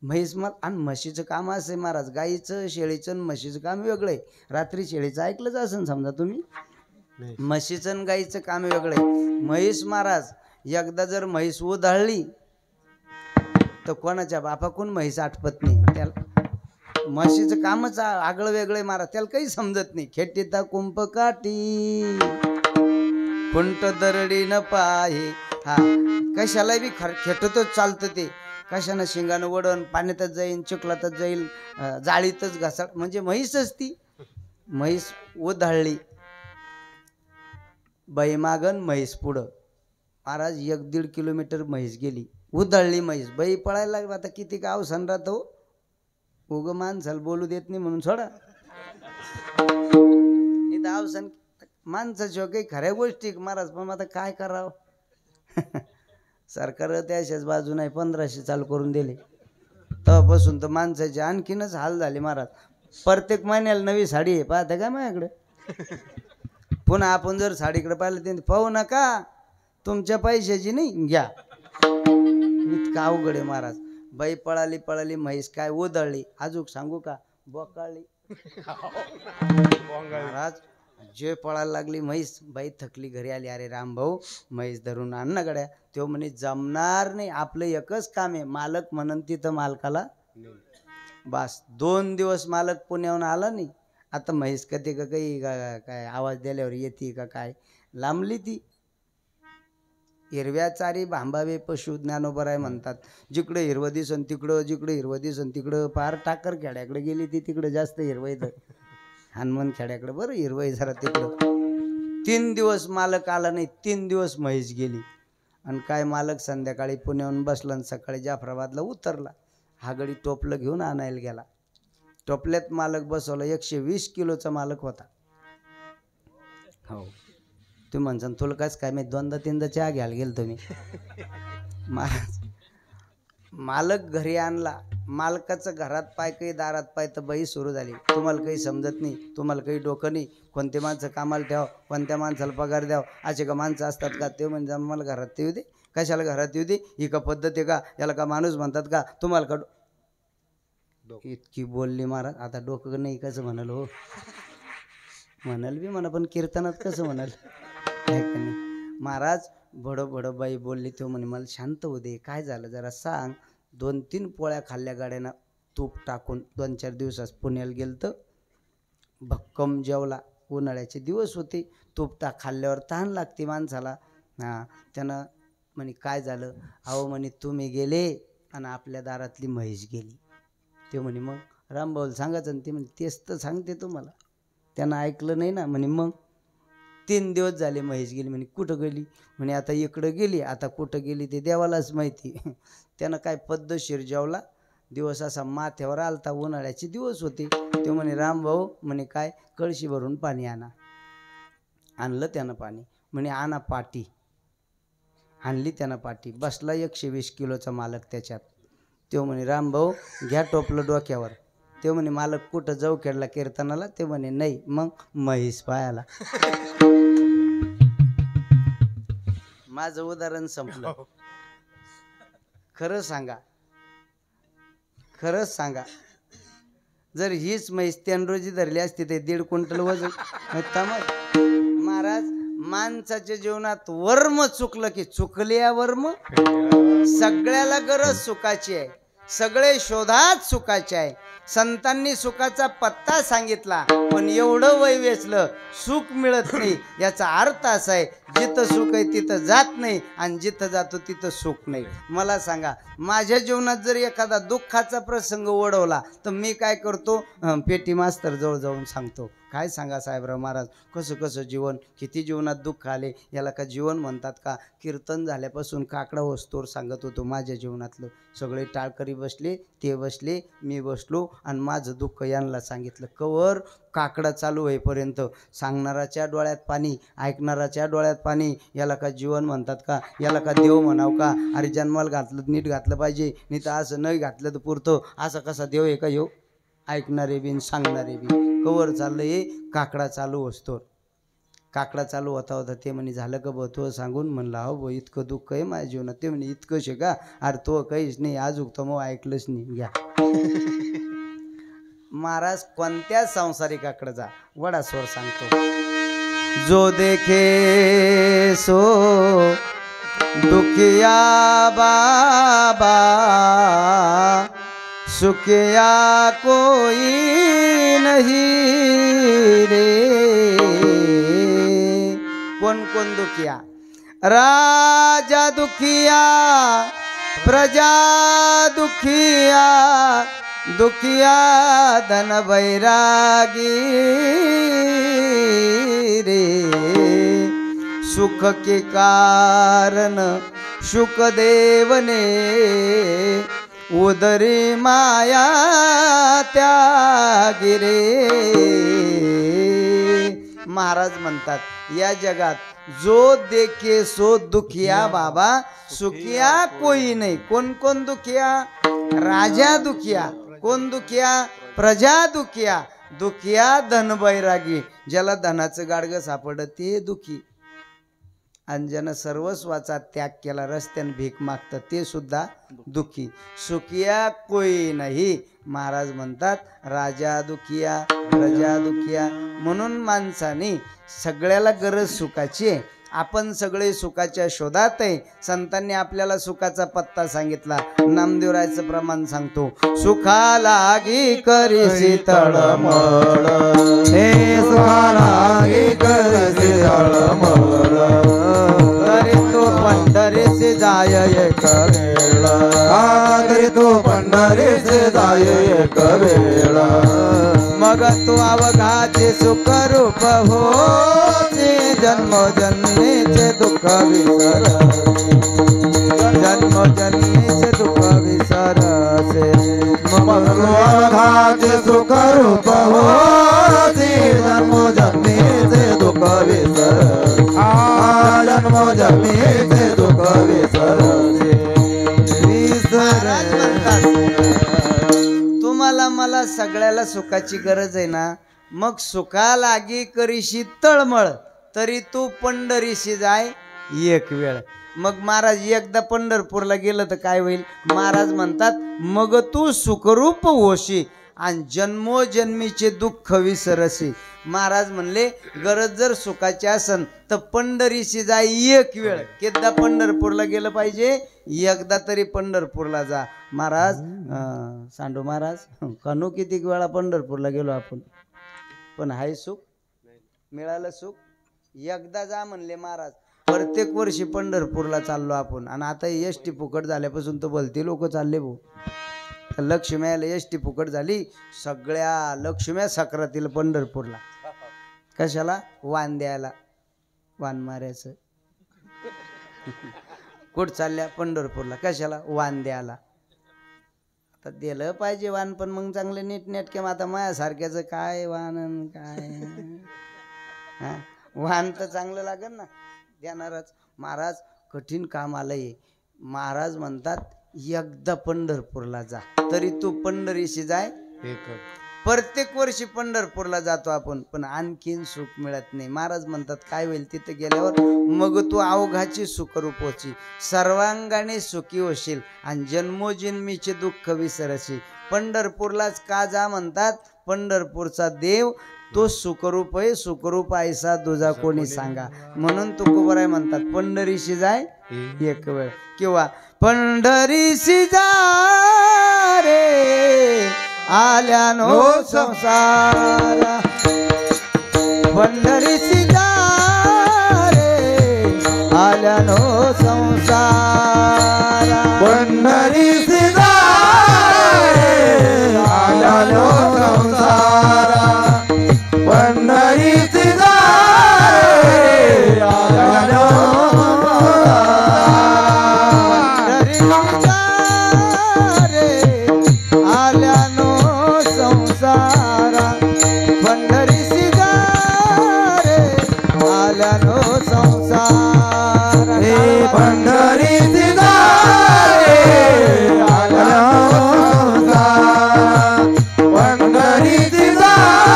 म्हैस मग. आणि म्हशीचं काम असं आहे महाराज, गाईचं शेळीचं म्हशीचं काम वेगळं आहे. रात्री शेळीचं ऐकलंच असं समजा तुम्ही, म्हशीचं आणि गाईचं काम वेगळं आहे. म्हैस महाराज एकदा जर म्हैस उधळली तर कोणाच्या बापाकडून म्हैस आटपत नाही. त्याला म्हशीचं कामच आगळं वेगळं महाराज, त्याला काही समजत नाही. खेटीता कुंप काठी खुंट दरडी न पाहे. कशाला बी खेटतच चालतं ते. कशानं शिंगानं वडण, पाण्यातच जाईन, चिखलातच जाईल, जाळीतच घासा, म्हणजे म्हैसच ती. म्हैस उधळली, बाई मागन म्हैस पुढं. महाराज 1-1.5 किलोमीटर म्हैस गेली, उधळली म्हैस. बाई पळायला लागला. आता किती का अवसान राहतो, उग माणसाला बोलू देत नाही म्हणून सोडा. इथं अवसान माणसाशिवाय काही खऱ्या गोष्टी महाराज. पण आता काय करावं, सरकार त्याच्याच बाजू नाही. 1500 चालू करून दिले तेव्हापासून तर माणसाचे आणखीनच हाल झाले महाराज. प्रत्येक महिन्याला नवी साडी आहे, पाहता काय माझ्याकडे. पुन्हा आपण जर साडीकडे पाहिलं ते पाहू नका, तुमच्या पैशाची नाही, घ्या. इतका अवघड आहे महाराज. बाई पळाली म्हैस काय उधळली. अजून सांगू का, बोकाळली महाराज. जे पळायला लागली म्हैस, बाई थकली घरी आली, अरे राम भाऊ म्हैस धरून आण ना गड्या. तो म्हणे जमणार नाही, आपलं एकच काम आहे, मालक म्हणून तिथं मालकाला बस. 2 दिवस मालक पुण्याहून आला नाही. आता म्हैस कधी का काही काय आवाज दिल्यावर येते का काय, लांबली ती. हिरव्या चारी भांबावे पशु ज्ञानोबराय म्हणतात. जिकडे हिरवं दिसन तिकडं, जिकडे हिरवं दिसन तिकडं. पार टाकर खेड्याकडे गेली ती, तिकडे जास्त हिरवं इथं. हनुमान खेड्याकडे बरं हिरवं जरा तिकडं. 3 दिवस मालक आला नाही, 3 दिवस म्हैस गेली. आणि काय मालक संध्याकाळी पुण्याहून बसला आणि सकाळी जाफराबादला उतरला. हा गडी टोपलं घेऊन आणायला गेला. टोपल्यात मालक बसवला, 120 किलोचा मालक होता. हो, तुम्ही म्हणसान तुला काच काय, मी 2दा-3दा चहा घ्यायला गेलो तुम्ही. महाराज मालक घरी आणला. मालकाचं घरात पाय काही दारात पाय, तर बाई सुरू झाली. तुम्हाला काही समजत नाही, तुम्हाला काही डोकं नाही, कोणते माणसं कामाला ठेवा, कोणत्या माणसाला पगार द्यावा, असे का माणसं असतात का. ते म्हणजे मला घरात येऊ दे. कशाला घरात येऊ दे, ही का पद्धत आहे का, याला का माणूस म्हणतात का, तुम्हाला का. इतकी बोलली महाराज. आता डोकं नाही कसं म्हणाल हो, म्हणाल बी म्हणा, पण कीर्तनात कसं म्हणाल महाराज. बडो बाई बोलली. तो म्हणे मला शांत होऊ दे, काय झालं जरा सांग. 2-3 पोळ्या खाल्ल्या गाड्यानं तूप टाकून. 2-4 दिवसात पुण्याला गेलतं, भक्कम जेवला. उन्हाळ्याचे दिवस होते, तूप खाल्ल्यावर तहान लागते माणसाला. हां, त्यानं म्हणे काय झालं. अहो म्हणे तुम्ही गेले आणि आपल्या दारातली म्हैस गेली. ते म्हणे मग रामभाऊला सांगायचं. ते म्हणे तेच तर सांगते तुम्हाला. त्यानं ऐकलं नाही ना. म्हणे मग 3 दिवस झाले म्हैस गेली. म्हणे कुठं गेली. म्हणे आता इकडं गेली, आता कुठं गेली ते देवालाच माहिती. त्यानं काय पद्धतशीर जेवला. दिवस असा माथ्यावर आलता, उन्हाळ्याचे दिवस होते. ते म्हणे रामभाऊ म्हणे काय, कळशी भरून पाणी आणा. आणलं त्यानं पाणी. म्हणे आणा पाटी. आणली त्यानं पाटी. बसला 120 किलोचा मालक त्याच्यात. तो म्हणे रामभाऊ घ्या टोपलं डोक्यावर. ते म्हणे मालक कुठं जाऊ खेळला कीर्तनाला. ते म्हणे नाही. मग म्हैस पायाला. माझं उदाहरण संपलं. खरं सांगा, खरंच सांगा, जर हीच म्हैस 3 रोजी धरली असती ते 1.5 क्विंटल वजन. महाराज माणसाच्या जीवनात वर्म चुकलं की चुकले वर्म. सगळ्याला गरज सुखाची आहे, सगळे शोधात सुखाचे आहे. संतांनी सुखाचा पत्ता सांगितला, पण एवढं वय वेचलं सुख मिळत नाही. याचा अर्थ असा आहे, जिथं सुख आहे तिथं जात नाही, आणि जिथं जातो तिथं सुख नाही. मला सांगा, माझ्या जीवनात जर एखादा दुःखाचा प्रसंग ओढवला तर मी काय करतो, पेटी मास्तर जवळ जाऊन सांगतो. काय सांगा साहेबराव महाराज, कसं कसं जीवन, किती जीवनात दुःख आले, याला का जीवन म्हणतात का. कीर्तन झाल्यापासून काकडा वस्तूवर सांगत होतो माझ्या जीवनातलं. सगळे टाळकरी बसले, ते बसले, मी बसलो, आणि माझं दुःख यांना सांगितलं. कवर काकडा चालू होईपर्यंत सांगणाराच्या डोळ्यात पाणी, ऐकणाराच्या डोळ्यात पाणी. याला का जीवन म्हणतात का, याला का देव म्हणाव का. अरे जन्माला घातलं नीट घातलं पाहिजे, नाही तर असं नाही घातलं तर पुरतं. असा कसा देव आहे का ह्यो. ऐकणारे बी सांगणारे बी. कवर चाललं हे काकडा चालू असतो. काकडा चालू होता होता. ते म्हणे झालं का बघ तो सांगून. म्हणलं हो बो इतकं दुःख आहे माझ्या जीवनात. ते म्हणे इतकंच आहे का. अरे तो काहीच नाही, आजूक तर मग ऐकलंच नाही. घ्या महाराज कोणत्या सांसारिकाकडे जा, वडा स्वर सांगतो. जो देखे सो दुखिया बाबा, सुखिया कोई नहीं रे. कौन कौन दुखिया. राजा दुखिया, प्रजा दुखिया, दुखिया धन बैरागी रे. सुख के कारण शुकदेव ने उदरी माया त्यागी रे. महाराज म्हणतात या जगात जो देखे सो दुखिया बाबा, सुखिया कोई नहीं. कोण कोण दुखिया. राजा दुखिया. कोण दुखिया. प्रजा दुखिया. दुखिया धन बैरागी. ज्याला धनाचं गाडगं सापडत ते दुखी. आणि ज्यानं सर्वस्वाचा त्याग केला रस्त्याने भीक मागतं ते सुद्धा दुःखी. सुखिया कोई नाही. महाराज म्हणतात राजा दुखिया प्रजा दुखिया. म्हणून माणसाने सगळ्याला गरज सुखाची आहे. आपण सगळे सुखाच्या शोधात आहे. संतांनी आपल्याला सुखाचा पत्ता सांगितला. नामदेवरायचं प्रमाण सांगतो. सुखा लागी करीसी तळमळ हे सुखालागी करसी तळमळ तरी तो पंढरीसी जाय एक वेळा. तरी तो पंढरीचे जाय एक वेळा. मग तू अवघाचे सुख रूप होचे. जन्मोजन्मीचे दुःख विसर. जन्मोजन्मीचे दुःख विसरसे. मग अवघाचे सुख रूप होते. जन्मोजन्मीचे दुःख विसर. जन्मोजन्मीचे दुःख विसरसे. महाराज म्हणतात तुम्हाला मला सगळ्याला सुखाची गरज आहे ना. मग सुखा लागी करीशी तळमळ तरी तू पंढरीशी जाय एक वेळ. मग महाराज एकदा पंढरपूरला गेलं तर काय होईल. महाराज म्हणतात मग तू सुखरूप होशी आणि जन्मोजन्मीचे दुःख विसरसी. महाराज म्हणले गरज जर सुखाची असन तर पंढरीशी जाय एक वेळ. कितीदा पंढरपूरला गेलं पाहिजे. एकदा तरी पंढरपूरला जा. महाराज सांडू महाराज कनू किती वेळा पंढरपूरला गेलो आपण. पण हाय सुख मिळालं सुख. एकदा जा म्हणले महाराज. प्रत्येक वर्षी पंढरपूरला चाललो आपण. आणि आता एस टी फुकट झाल्यापासून तर भलती लोक चालले भाऊ. लक्ष्म्याला एस टी फुकट झाली. सगळ्या लक्ष्म्या सक्रातील पंढरपूरला. कशाला वान द्यायला. वान मारायचं. कुठं चालल्या पंढरपूरला. कशाला वान द्यायला. आता दिलं पाहिजे वान पण मग चांगले नीट नेटके. आता माझ्यासारख्याचं काय वान काय हा. वाहन तर चांगलं लागेल ना देणारच. महाराज कठीण काम आलंय. महाराज म्हणतात एकदा पंढरपूरला जा तरी तू पंढरीशी जाय. प्रत्येक वर्षी पंढरपूरला जातो आपण पण आणखीन सुख मिळत नाही. महाराज म्हणतात काय होईल तिथे गेल्यावर. मग तू अवघाची सुखरूप होशी. सर्वांगाने सुखी होशील आणि जन्मोजन्मीचे दुःख विसरशी. पंढरपूरलाच का जा म्हणतात. पंढरपूरचा देव तो सुखरूप आहे. सुखरूप ऐसा दुजा कोणी सांगा. म्हणून तुकोबाराय म्हणतात पंढरीशी जाय एक वेळ. किंवा पंढरीशी जा रे आल्यानो संसारा. पंढरीशी जा रे आल्यानो संसारा. पंढरीची जा रे आल्यानो संसारा. पंढरीची जा रे आल्यानो संसारा. पंढरीशी जा रे आल्यानो संसारा. हे पंढरीची जा रे आल्यानो संसारा. पंढरीची जा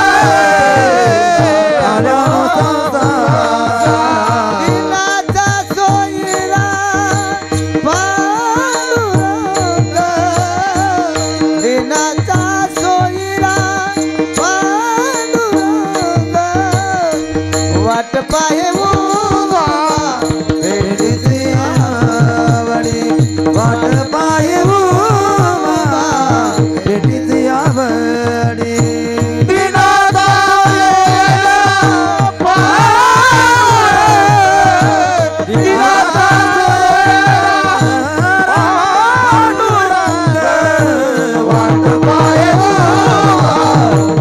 रे आल्यानो संसारा. दिनाचा सोयरा पांडुरंग. दिनाचा सोयरा पांडुरंग. वाट पाहे उभा भेटीची आवडी. वाट पाहे उभा भेटीची आवडी. दिनाचा सोयरा पांडुरंग. दिनाचा सोयरा पांडुरंग. वाट पाहे उभा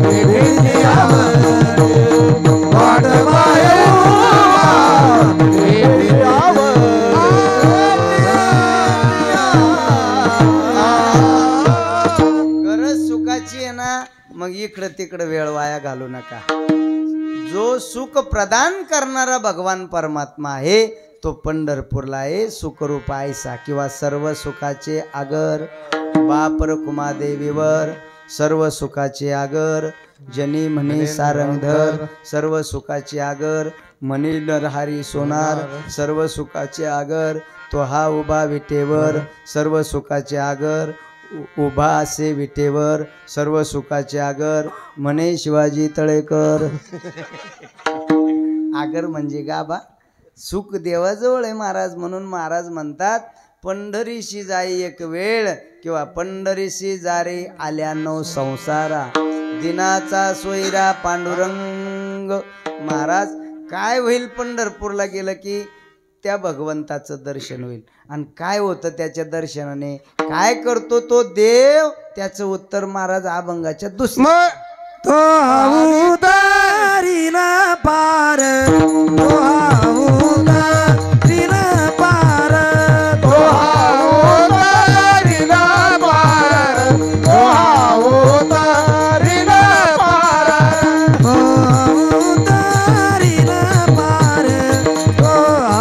भेटीची आवडी. वाट पाहे उभा भेटीची आवडी. गरज सुखाची आहे ना मग इकडं तिकडं वेळ वाया घालू नका. जो सुख प्रदान करणारा भगवान परमात्मा आहे तो पंढरपूरला आहे. सुखरूप ऐसा किंवा सर्व सुखाचे आगर. बाप रखुमादेवीवर सर्व सुखाचे आगर. जनी म्हणे सारंगधर सर्व सुखाचे आगर. म्हणी नरहारी सोनार सर्व सुखाचे आगर तो हा उभा विटेवर सर्व सुखाचे आगर उभा असे विटेवर सर्व सुखाचे आगर म्हणे शिवाजी तळेकर. आगर म्हणजे गाभा सुख देवाजवळ आहे महाराज. म्हणून महाराज म्हणतात पंढरीशी जाई एक वेळ किंवा पंढरीशी जारे आल्यानो संसारा दिनाचा सोयरा पांडुरंग. महाराज काय होईल पंढरपूरला गेलं की त्या भगवंताचं दर्शन होईल. आणि काय होतं त्याच्या दर्शनाने, काय करतो तो देव, त्याचं उत्तर महाराज अभंगाच्या दुसऱ्या तो उतारीला पार तो उतारीला पार तो उतारीला पार तो उतारीला पार तो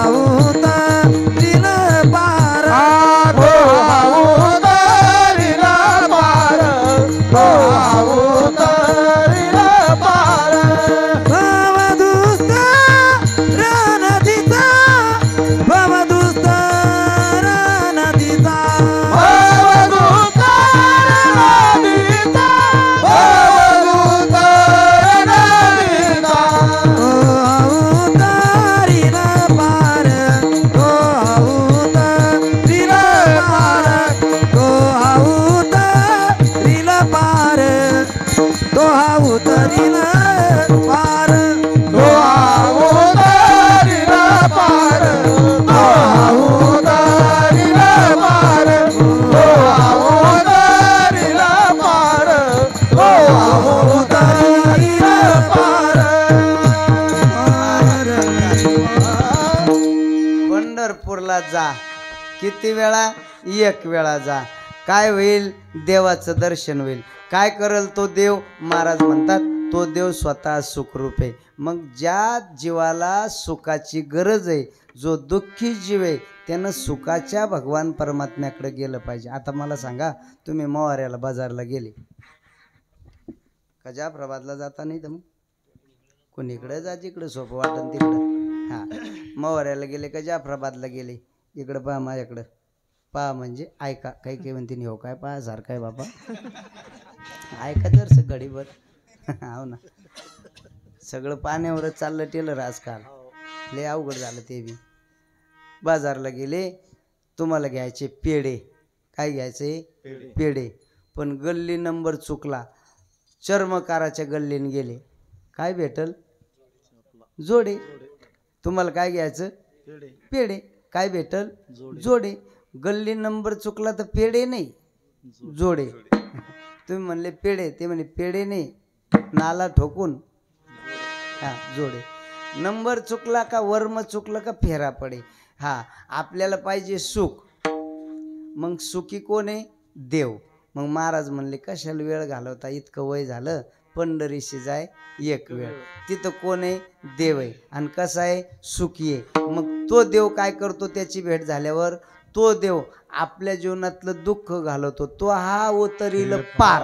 उतारीला पार तो उतारीला पार तो उतारीला पार तो पंढरपूरला जा. किती वेळा? एक वेळा जा. काय होईल? देवाचं दर्शन होईल. काय करल तो देव? महाराज म्हणतात तो देव स्वतः सुखरूप आहे. मग ज्या जीवाला सुखाची गरज आहे, जो दुःखी जीव आहे, त्यानं सुखाच्या भगवान परमात्म्याकडे गेलं पाहिजे. आता मला सांगा, तुम्ही मोवाऱ्याला बाजारला गेले का जाफराबादला जाता नाही तर मग कोणीकडे जा जिकडं सोपं वाटन तिकडं. हां, मोवाऱ्याला गेले का जाफराबादला गेले, इकडं पहा माझ्याकडं पहा म्हणजे ऐका. काही काही म्हणते हो काय पहा सारखं आहे बाबा, ऐका जर घडीभर. हो ना, सगळं पाण्यावरच चाललं टेलर आजकाल. लय अवघड झालं ते बी. बाजारला गेले, तुम्हाला घ्यायचे पेढे. काय घ्यायचे? पेढे. पण गल्ली नंबर चुकला, चर्मकाराच्या गल्लीने गेले. काय भेटल? जोडे. तुम्हाला काय घ्यायचं? पेढे. काय भेटल? जोडे. गल्ली नंबर चुकला तर पेढे नाही, जोडे. तुम्ही म्हणले पेढे, ते म्हणे पेढे नाही, नाला ठोकून हा जोडे. नंबर चुकला का, वर्म चुकलं का फेरा पडे. हा, आपल्याला पाहिजे सुख. मग सुखी कोण आहे? देव. मग महाराज म्हणले कशाला वेळ घालवता, इतकं वय झालं, पंढरीशी जाय एक वेळ. तिथं कोण आहे? देव आहे. आणि कसा आहे? सुखी आहे. मग तो देव काय करतो? त्याची भेट झाल्यावर तो देव आपल्या जीवनातलं दुःख घालवतो. तो हा उतरील पार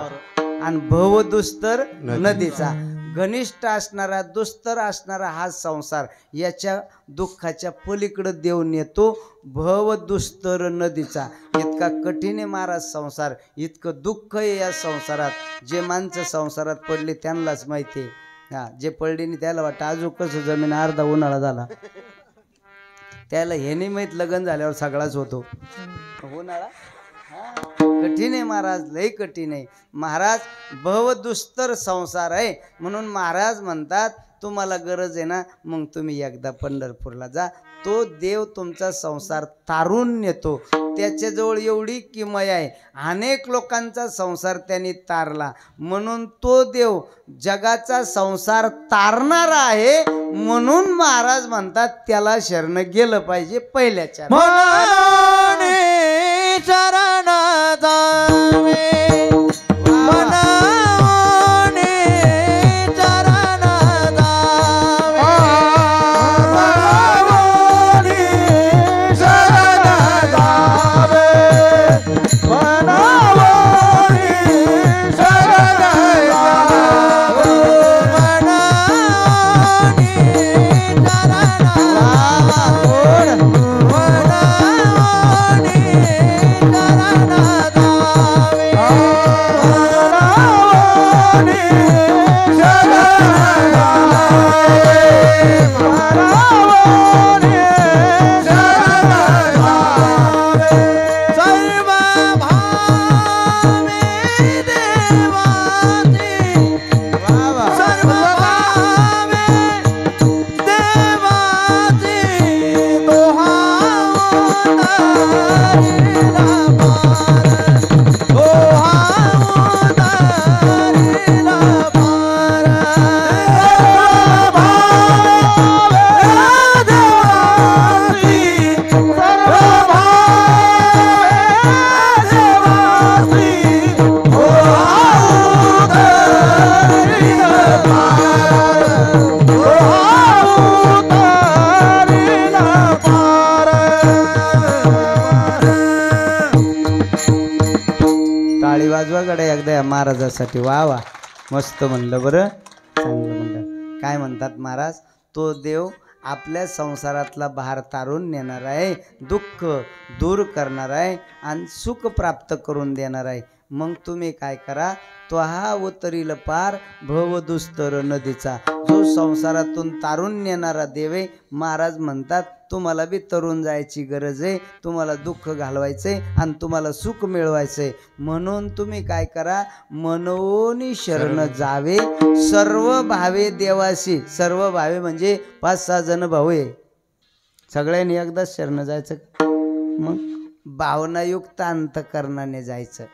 आणि भव दुस्तर नदीचा. घनिष्ठ असणारा, दुस्तर असणारा हा संसार, याच्या दुःखाच्या पलीकडं देव नेतो भव दुस्तर नदीचा. इतका कठीण आहे महाराज संसार, इतकं दुःख आहे या संसारात. जे माणसं संसारात पडले त्यांनाच माहिती आहे. हा, जे पडले नाही त्याला वाटतं अजून कसं जमीन अर्धा उन्हाळा झाला. त्याला हे नाही माहीत लग्न झाल्यावर सगळाच होतो उन्हाळा. कठीण आहे महाराज, लय कठीण आहे महाराज. भव दुस्तर संसार आहे. म्हणून महाराज म्हणतात तुम्हाला गरज आहे ना, मग तुम्ही एकदा पंढरपूरला जा. तो देव तुमचा संसार तारून नेतो. त्याच्याजवळ एवढी किमया आहे, अनेक लोकांचा संसार त्यांनी तारला. म्हणून तो देव जगाचा संसार तारणारा आहे. म्हणून महाराज म्हणतात त्याला शरण गेलं पाहिजे पहिल्याच्या चरण जावे मनाने चरण जावे मनाने शरण जावे मनाने शरण जावे मनाने शरण महाराजासाठी. वा वा, मस्त म्हणलं बरं, चांगलं म्हणलं. काय म्हणतात महाराज, तो देव आपल्या संसारातला भार तारून नेणार आहे, दुःख दूर करणार आहे आणि सुख प्राप्त करून देणार आहे. मग तुम्ही काय करा, तो हा उतरील पार भवदुस्तर नदीचा, जो संसारातून तारून नेणारा देव आहे. महाराज म्हणतात तुम्हाला बी तरुण जायची गरज आहे, तुम्हाला दुःख घालवायचंय आणि तुम्हाला सुख मिळवायचंय. म्हणून तुम्ही काय करा, मनोनी शरण जावे सर्व भावे देवाशी. सर्व भावे म्हणजे 5-6 जण भाऊ आहे, सगळ्यांनी एकदाच शरण जायचं. मग भावनायुक्त अंतकरणाने जायचं.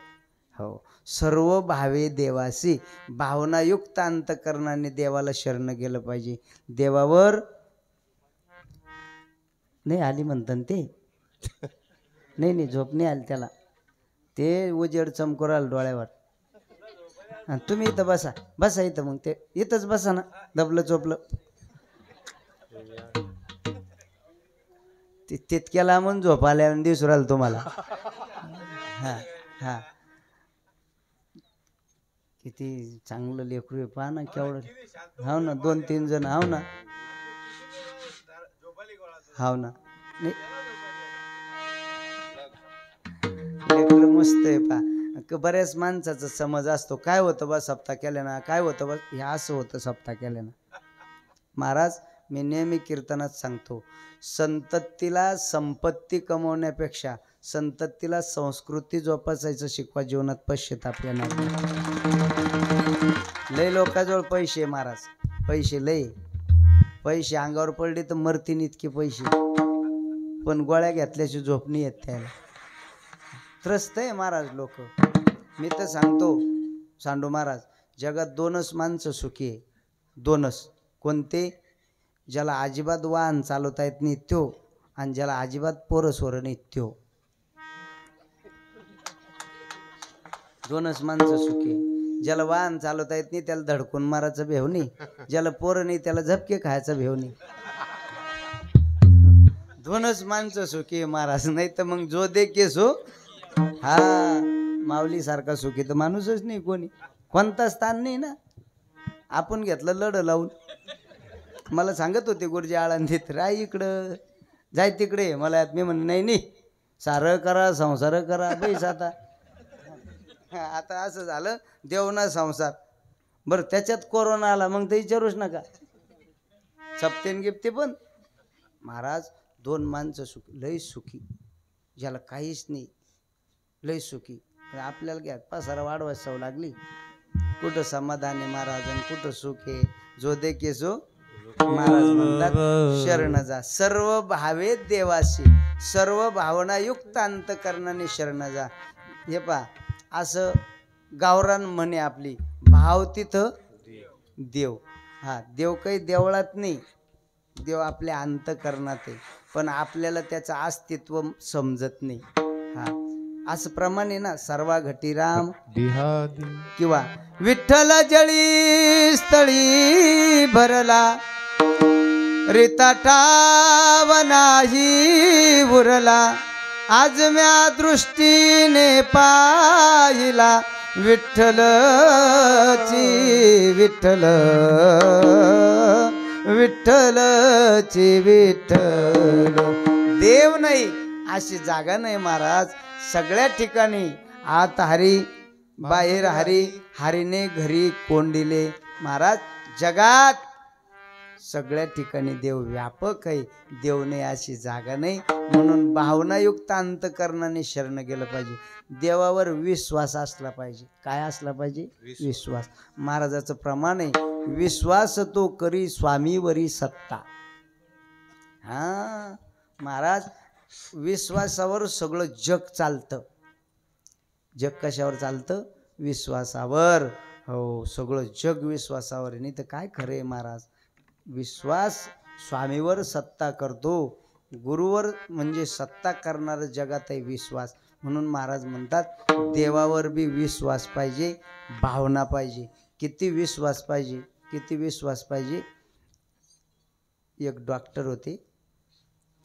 हो, सर्व भावे देवासी, भावनायुक्त अंतकरणाने देवाला शरण गेलं पाहिजे. देवावर नाही आली म्हणतात ते, नाही झोप नाही आली त्याला, ते उजेड चमकू राहिलं डोळ्यावर. आणि तुम्ही इथं बसा इथं, मग ते इथंच बसा ना, दबलं चोपलं. तितक्याला म्हणून झोप आल्यावर दिसू राहिलं तुम्हाला. हा हा, किती चांगलं लेकरू आहे, पहा ना केवढं. हाव ना, 2-3 जण हाव ना, हाव ना. नाही लेकरं मस्त आहे पहा. बऱ्याच माणसाचा समज असतो, काय होतं बा सप्ताह केल्यानं, काय होतं बा, हे असं होतं सप्ताह केल्यानं. महाराज मी नेहमी कीर्तनात सांगतो, संततीला संपत्ती कमवण्यापेक्षा संततीला संस्कृती जोपासायचं शिकवा, जीवनात पश्चाताप येणार नाही. लय लोकांजवळ पैसे महाराज, पैसे लय, पैसे अंगावर पडले तर मरतीन इतके पैसे, पण गोळ्या घेतल्याची झोप नाही येत त्याला. त्रस्त आहे महाराज लोक. मी तर सांगतो सांडू महाराज, जगात 2च माणसं सुखी आहे, 2च. कोणते? ज्याला अजिबात वाहन चालवता येत नाही त्यो, आणि ज्याला अजिबात पोरं सोरं नाही त्यो. 2च माणसं सुखी. ज्याला वाहन चालवता येत नाही त्याला धडकून मारायचं भेव नाही, ज्याला पोरं नाही त्याला झपके खायचं भेव नाही. 2च माणसं सुखी महाराज. नाही तर मग जो दे केसो, हा माऊली सारखा सुखी तर माणूसच नाही कोणी, कोणता स्थान नाही ना. आपण घेतलं लढ लावून. मला सांगत होते गुरुजी आळंदीत, राय इकडं जाय तिकडे, मला मी म्हण नाही सारं करा संसार करा बैस. आता असं झालं देवना संसार. बरं त्याच्यात कोरोना आला, मग ते विचारूच नका, सप्तेन गिफ्ते पण. महाराज 2 माणसं सुखी, लय सुखी, ज्याला काहीच नाही लय सुखी. आपल्याला घ्या पसारा वाढवायची सवय लागली, कुठं समाधान आहे महाराज आणि कुठं सुख आहे. जो दे केसो महाराज म्हणतात शरण जा सर्व भावे देवाशी, सर्व भावनायुक्त अंतकरणाने शरण जा. हे पहा, असं गावरान म्हणे आपली, भाव तिथं देव. हा, देव काही देवळात नाही, देव आपल्या अंतकरणात आहे, पण आपल्याला त्याचं अस्तित्व समजत नाही. हा, असं प्रमाणे ना, सर्वा घटी राम किंवा विठ्ठल जळी स्थळी भरला, रीता ठाव नाही उरला, आज म्या दृष्टीने पाहिला विठ्ठलची विठ्ठल विठ्ठलची विठ्ठल. देव नाही अशी जागा नाही महाराज. सगळ्या ठिकाणी आत हरी बाहेर हरी, हरीने घरी कोंडिले. महाराज जगात सगळ्या ठिकाणी देव व्यापक आहे, देव नाही अशी जागा नाही. म्हणून भावनायुक्त अंतकरणाने शरण गेलं पाहिजे. देवावर विश्वास असला पाहिजे. काय असला पाहिजे? विश्वास. महाराजाचं प्रमाण आहे, विश्वास तो करी स्वामीवरी सत्ता. हा महाराज, विश्वासावर सगळं जग चालतं. जग कशावर चालतं? विश्वासावर. हो, सगळं जग विश्वासावर. नाही तर काय खरं आहे महाराज. विश्वास स्वामीवर सत्ता करतो, गुरुवर म्हणजे सत्ता करणारं जगात आहे विश्वास. म्हणून महाराज म्हणतात देवावर बी विश्वास पाहिजे, भावना पाहिजे. किती विश्वास पाहिजे, किती विश्वास पाहिजे. एक डॉक्टर होते,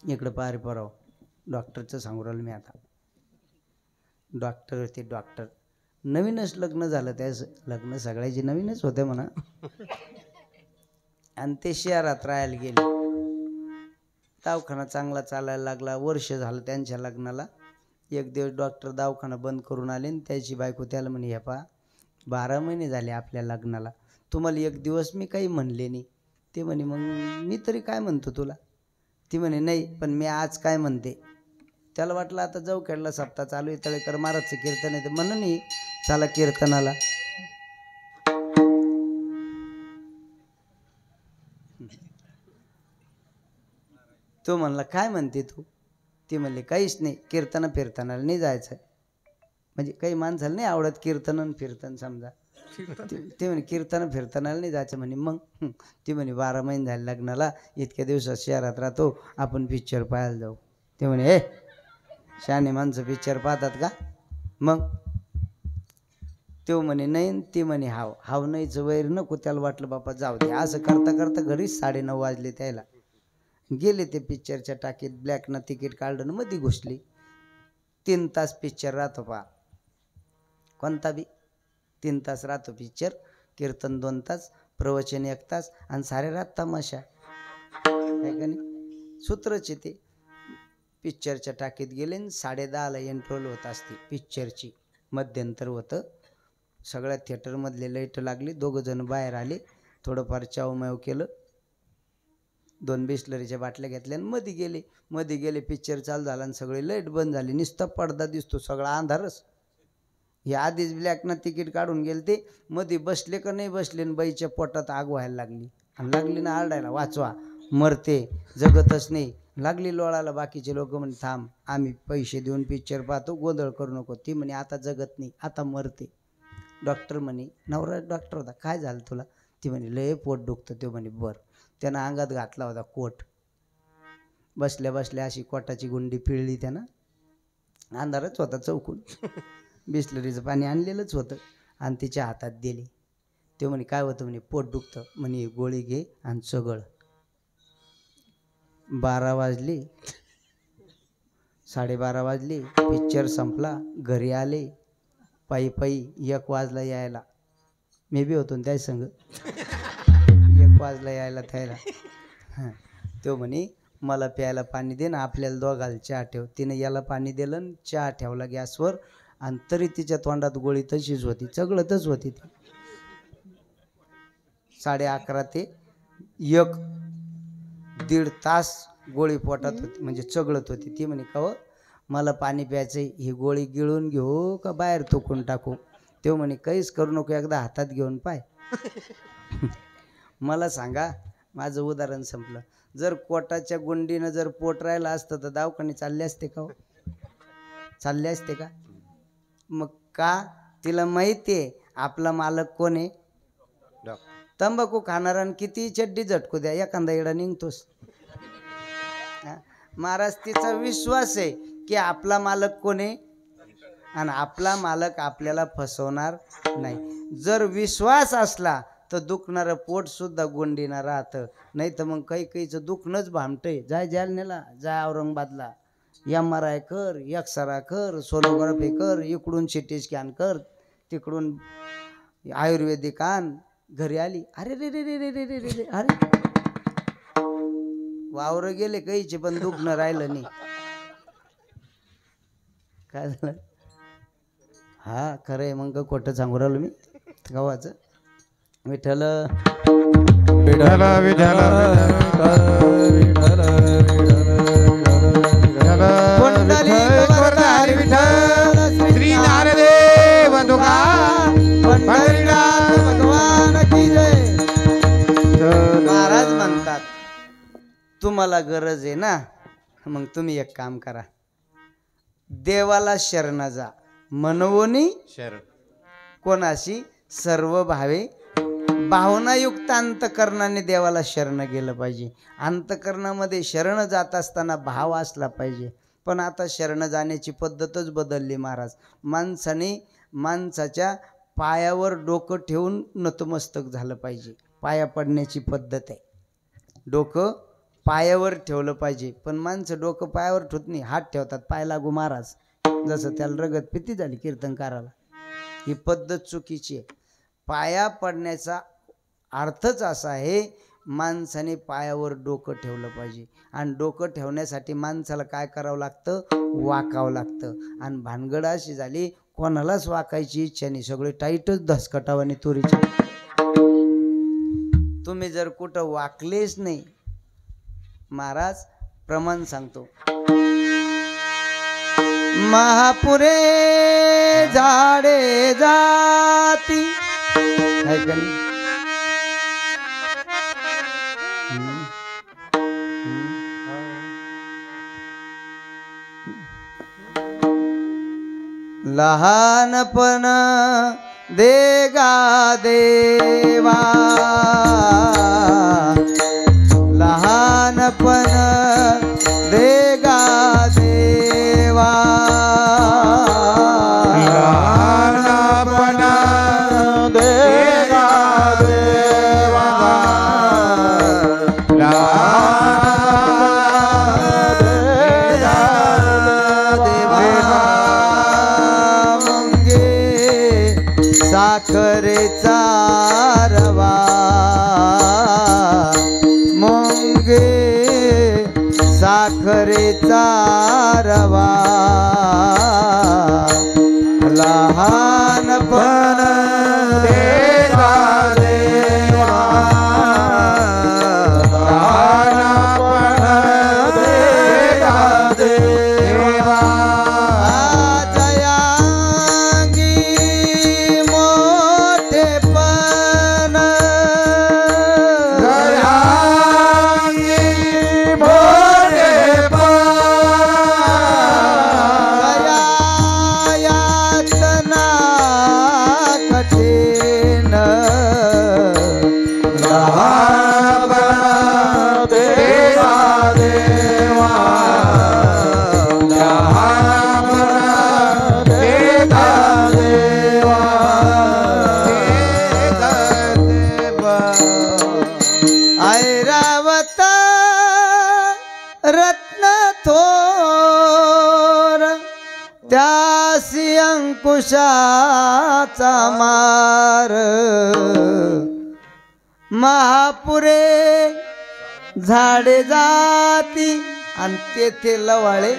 इकडं पारे पराव, डॉक्टरचं सांगू राहिलो मी आता. डॉक्टर होते, डॉक्टर नवीनच लग्न झालं, त्याच लग्न सगळ्याची नवीनच होते म्हणा. आणि ते शहरात राहायला गेले. दवाखाना चांगला चालायला लागला. वर्ष झालं त्यांच्या लग्नाला. एक दिवस डॉक्टर दवाखाना बंद करून आले आणि त्याची बायको त्याला म्हणे, हे पहा 12 महिने झाले आपल्या लग्नाला, तुम्हाला एक दिवस मी काही म्हणले नाही. ते म्हणे, मग मी तरी काय म्हणतो तुला. ती म्हणे, नाही पण मी आज काय म्हणते. त्याला वाटलं आता जाऊ खेळला सप्ताह चालू आहे, तळेकर महाराजचं कीर्तन आहे, म्हणून नाही चला कीर्तनाला. तो म्हणला, काय म्हणते तू. ती म्हणली, काहीच नाही, कीर्तन फिरतानाला नाही जायचं. म्हणजे काही माणसाला नाही आवडत कीर्तन फिरतन समजा. ते म्हणे कीर्तन फिरतानाला नाही जायचं म्हणे. मग ती म्हणे 12 महिने झाले लग्नाला, इतक्या दिवसात शहरात राहतो, आपण पिक्चर पाहायला जाऊ. ते म्हणे, हे शहाणे माणसं पिक्चर पाहतात का. मग तो म्हणे नाही. ती म्हणे हाव हाव नाहीच वैर नको. त्याला वाटलं बापा जाऊ दे. असं करता करता घरीच 9:30 वाजले. त्याला गेले ते पिक्चरच्या टाकीत, ब्लॅकनं तिकीट काढलं, मध्ये घुसली. 3 तास पिक्चर राहतो पहा, कोणता बी 3 तास राहतो पिक्चर. कीर्तन 2 तास, प्रवचन 1 तास आणि सारे रात तमाशा आहे का नाही. सूत्रच ते. पिक्चरच्या टाकीत गेले आणि 10:30ला एंट्रोल होत असते पिक्चरची. मध्यंतर होतं. सगळ्या थिएटरमधले लाईट लागली. 2 जण बाहेर आले, थोडंफार चावमाव केलं, 2 बिस्लरीच्या बाटल्या घेतल्या आणि मध्ये गेले. पिक्चर चालू झाला आणि सगळी लाईट बंद झाली. नुसता पडदा दिसतो, सगळा अंधारच. हे आधीच ब्लॅकनं तिकीट काढून गेले. ते मध्ये बसले का नाही बसले, आणि बाईच्या पोटात आग व्हायला लागली. आणि लागली ना आरडायला, वाचवा मरते जगतच नाही. लागली लोळाला. बाकीचे लोक म्हणे, थांब आम्ही पैसे देऊन पिक्चर पाहतो, गोंधळ करू नको. ती म्हणे, आता जगत नाही, आता मरते. डॉक्टर म्हणे, नवरा डॉक्टर होता, काय झालं तुला. ती म्हणे, लय पोट दुखतं. तो म्हणे, बरं. त्यानं अंगात घातला होता कोट. बसल्या बसल्या अशी कोटाची गुंडी पिळली त्यानं. अंधारच होता चौकून. बिस्लरीचं पाणी आणलेलंच होतं आणि तिच्या हातात दिली. ते म्हणे, काय होतं म्हणे, पोट दुखतं म्हणे, गोळी घे आणि चगळ. 12 वाजले, 12:30 वाजले. पिक्चर संपला. घरी आले पायी 1 वाजला यायला. मी बी होतो त्या संग. 1 वाजला यायला त्याला. हां, तो म्हणे, मला प्यायला पाणी दे ना, आपल्याला दोघाला चहा ठेव. तिनं याला पाणी दिलं आणि चहा ठेवला गॅसवर. आणि तरी तिच्या तोंडात गोळी तशीच होती, चगळतच होती ती. 11:30 ते 1 दीड तास गोळी पोटात होती, म्हणजे चगळत होती. ती म्हणे, का मला पाणी प्यायचं, ही गोळी गिळून घेऊ का बाहेर थुकून टाकू. तो म्हणे, काहीच करू नको, एकदा हातात घेऊन पाय. मला सांगा, माझं उदाहरण संपलं. जर कोटाच्या गुंडीनं जर पोट राहिलं असतं तर दवाखाने चालले असते का. चालले असते का. मग का. तिला माहिती आहे आपला मालक कोण आहे. तंबाखू खाणारा किती चड्डी झटकू द्या, एखादा येडा निघतोस. महाराज, तिचा विश्वास आहे की आपला मालक कोण आहे आणि आपला मालक आपल्याला फसवणार नाही. जर विश्वास असला तर दुखणारं पोट सुद्धा गोंडीनं राहतं. नाही तर मग काहीचं दुखणंच भामटंय. जाय जालन्याला, जाय औरंगाबादला, MRI कर, एक्सरा कर, सोनोग्राफी कर, इकडून CT स्कॅन कर, तिकडून आयुर्वेदिक आण. घरी आली, अरे रे रे रे रे रे रे रे, अरे वावर गेले काहीचे, पण दुखणं राहिलं नाही. काय झालं. हा खरं आहे. मग खोटं सांगू राहिलो मी. गावाचं विठ्ठल विठ्ठल विठ्ठल श्री ज्ञानदेव भगवान की जय. महाराज म्हणतात, तुम्हाला गरज आहे ना, मग तुम्ही एक काम करा, देवाला शरण जा. मनवोनी शरण. कोणाशी सर्व भावे, भावनायुक्त अंतकरणाने देवाला शरण गेलं पाहिजे. अंतकरणामध्ये शरण जात असताना भाव असला पाहिजे. पण आता शरण जाण्याची पद्धतच बदलली महाराज. माणसाने माणसाच्या पायावर डोकं ठेवून नतमस्तक झालं पाहिजे. पाया पडण्याची पद्धत आहे. डोकं पायावर ठेवलं पाहिजे. पण माणसं डोकं पायावर ठेवत नाही, हात ठेवतात, पाय लागू महाराज. जसं त्याला रगत पित्ती झाली कीर्तनकाराला. ही पद्धत चुकीची आहे. पाया पडण्याचा अर्थच असा आहे माणसाने पायावर डोकं ठेवलं पाहिजे. आणि डोकं ठेवण्यासाठी माणसाला काय करावं लागतं? वाकावं लागतं. आणि भानगड अशी झाली कोणालाच वाकायची इच्छा नाही, सगळे टाईटच धसकटावाने तुरीचे. तुम्ही जर कुठं वाकलेच नाही, महाराज प्रमाण सांगतो, महापुरे झाडे जाती काय का नाही? लहानपण देगा देवा, लहानपण देगा देवा, लहानपण देगा देवा, साखरेचा रवा, मुंगे साखरेचा रवा, लहानपण देगा देवा, लहानपण देगा देवा, ऐरावत रत्न थोर त्यासी अंकुशाचा मार, महापुरे झाडे जाती आणि तेथे लवाळे.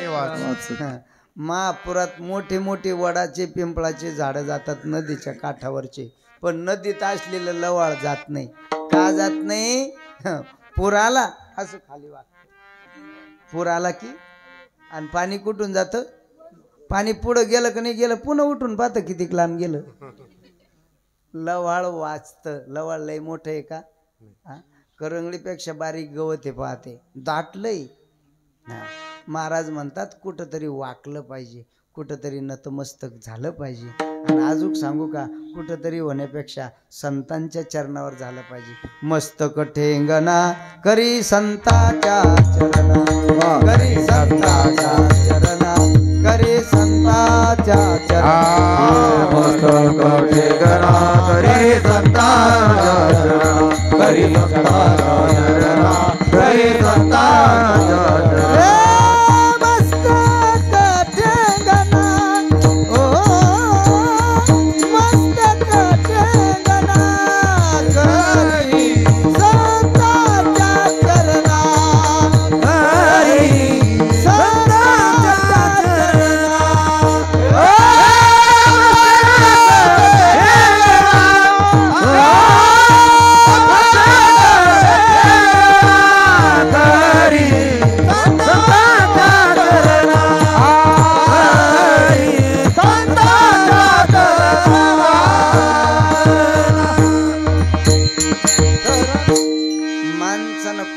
महापुरात मोठे मोठे वडाचे पिंपळाचे झाडं जातात नदीच्या काठावरचे, पण नदीत असलेलं लवाळ जात नाही. का जात नाही? पूर आला असं खाली वागत, पूर आला की आणि पाणी कुठून जातं? पाणी पुढं गेलं की नाही गेलं पुन्हा उठून पाहतं किती लांब गेलं. लवाळ वाचतं. लवाळ लय मोठं आहे का? करंगळीपेक्षा बारीक गवत आहे, पाहते दाटलंय. महाराज म्हणतात कुठंतरी वाकलं पाहिजे, कुठंतरी नतमस्तक झालं पाहिजे. आणि अजून सांगू का, कुठंतरी होण्यापेक्षा संतांच्या चरणावर झालं पाहिजे. मस्तक ठेंगणा करी संताच्या चरणा, करी संताच्या चरणा, करी संताच्या चरणा, मस्तक ठेंगणा करी संताच्या चरणा, करी संताच्या चरणा, करी संताच्या चरणा.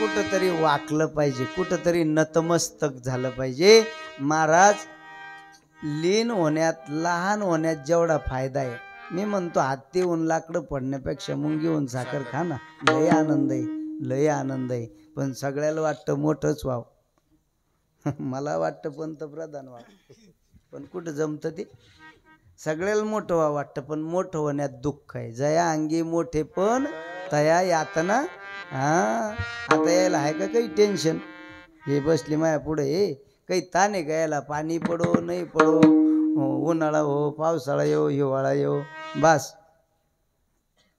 कुठंतरी वाकलं पाहिजे, कुठंतरी नतमस्तक झालं पाहिजे. महाराज लीन होण्यात, लहान होण्यात जेवढा फायदा आहे, मी म्हणतो हत्ती ऊन लाकडं पडण्यापेक्षा मुंगी ऊन साखर खा ना, लय आनंद आहे, लय आनंद आहे. पण सगळ्याला वाटतं मोठंच व्हाव, मला वाटतं पंतप्रधान व्हाव, पण कुठं जमतं ते? सगळ्याला मोठं व्हावं वाटतं, पण मोठं होण्यात दुःख आहे. जया अंगी मोठे पण तया यातना. आता यायला आहे का काही टेन्शन? हे बसली माया पुढे, हे काही ताण आहे का यायला? पाणी पडो नाही पडो, उन्हाळा हो पावसाळा येऊ हिवाळा येऊ, बस.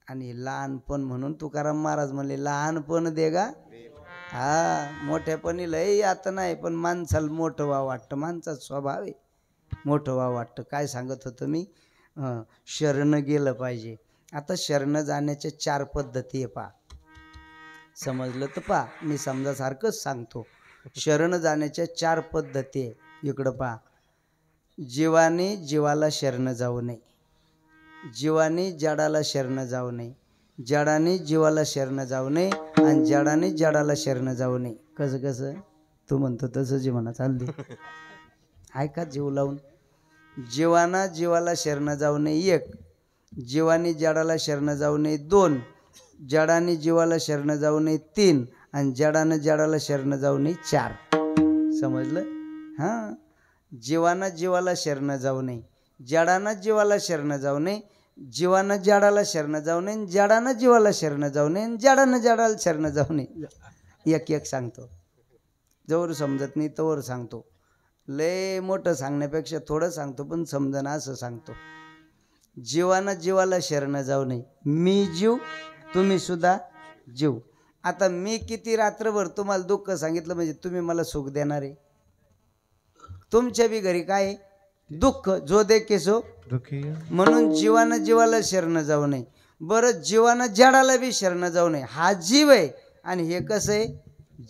आणि लहानपण म्हणून तुकाराम महाराज म्हणले लहानपण दे गा. हा मोठ्यापणी लय आता नाही, पण माणसाला मोठं व्हावं वाटतं, माणसाचा स्वभाव आहे मोठं व्हावं वाटतं. काय सांगत होतो मी, शरण गेलं पाहिजे. आता शरण जाण्याच्या 4 पद्धती आहे पहा, समजलं तर पहा, मी समजा सारखंच सांगतो. शरण जाण्याच्या 4 पद्धती आहे. इकडं पहा, जीवाने जीवाला शरण जाऊ नये, जीवाने जडाला शरण जाऊ नये, जडाने जीवाला शरण जाऊ नये आणि जडाने जडाला शरण जाऊ नये. कसं कसं तू म्हणतो तसं जी म्हणा चालली ऐका जीव लावून. जीवाना जीवाला शरण जाऊ नये 1, जीवाने जडाला शरण जाऊ नये 2, जडाने जीवाला शरण जाऊ नये 3 आणि जडानं जडाला शरण जाऊ नये 4. समजलं? हां, जीवानं जीवाला शरण जाऊ नये, जडानं जीवाला शरण जाऊ नये, जीवानं जडाला शरण जाऊ नये, जडानं जीवाला शरण जाऊ नये, जडानं जडाला शरण जाऊ नये. एक एक सांगतो, जवळ समजत नाही तोवर सांगतो. लय मोठं सांगण्यापेक्षा थोडं सांगतो, पण समजणं असं सांगतो. जीवानं जीवाला शरण जाऊ नये. मी जीव, तुम्ही सुद्धा जीव. आता मी किती रात्रभर तुम्हाला दुःख सांगितलं म्हणजे तुम्ही मला सुख देणार आहे? तुमच्या बी घरी काय दुःख, जो दे केसो दुःखी. म्हणून जीवानं जीवाला शरण जाऊ नये. बरं, जीवानं जडाला बी शरण जाऊ नये. हा जीव आहे आणि हे कसं आहे,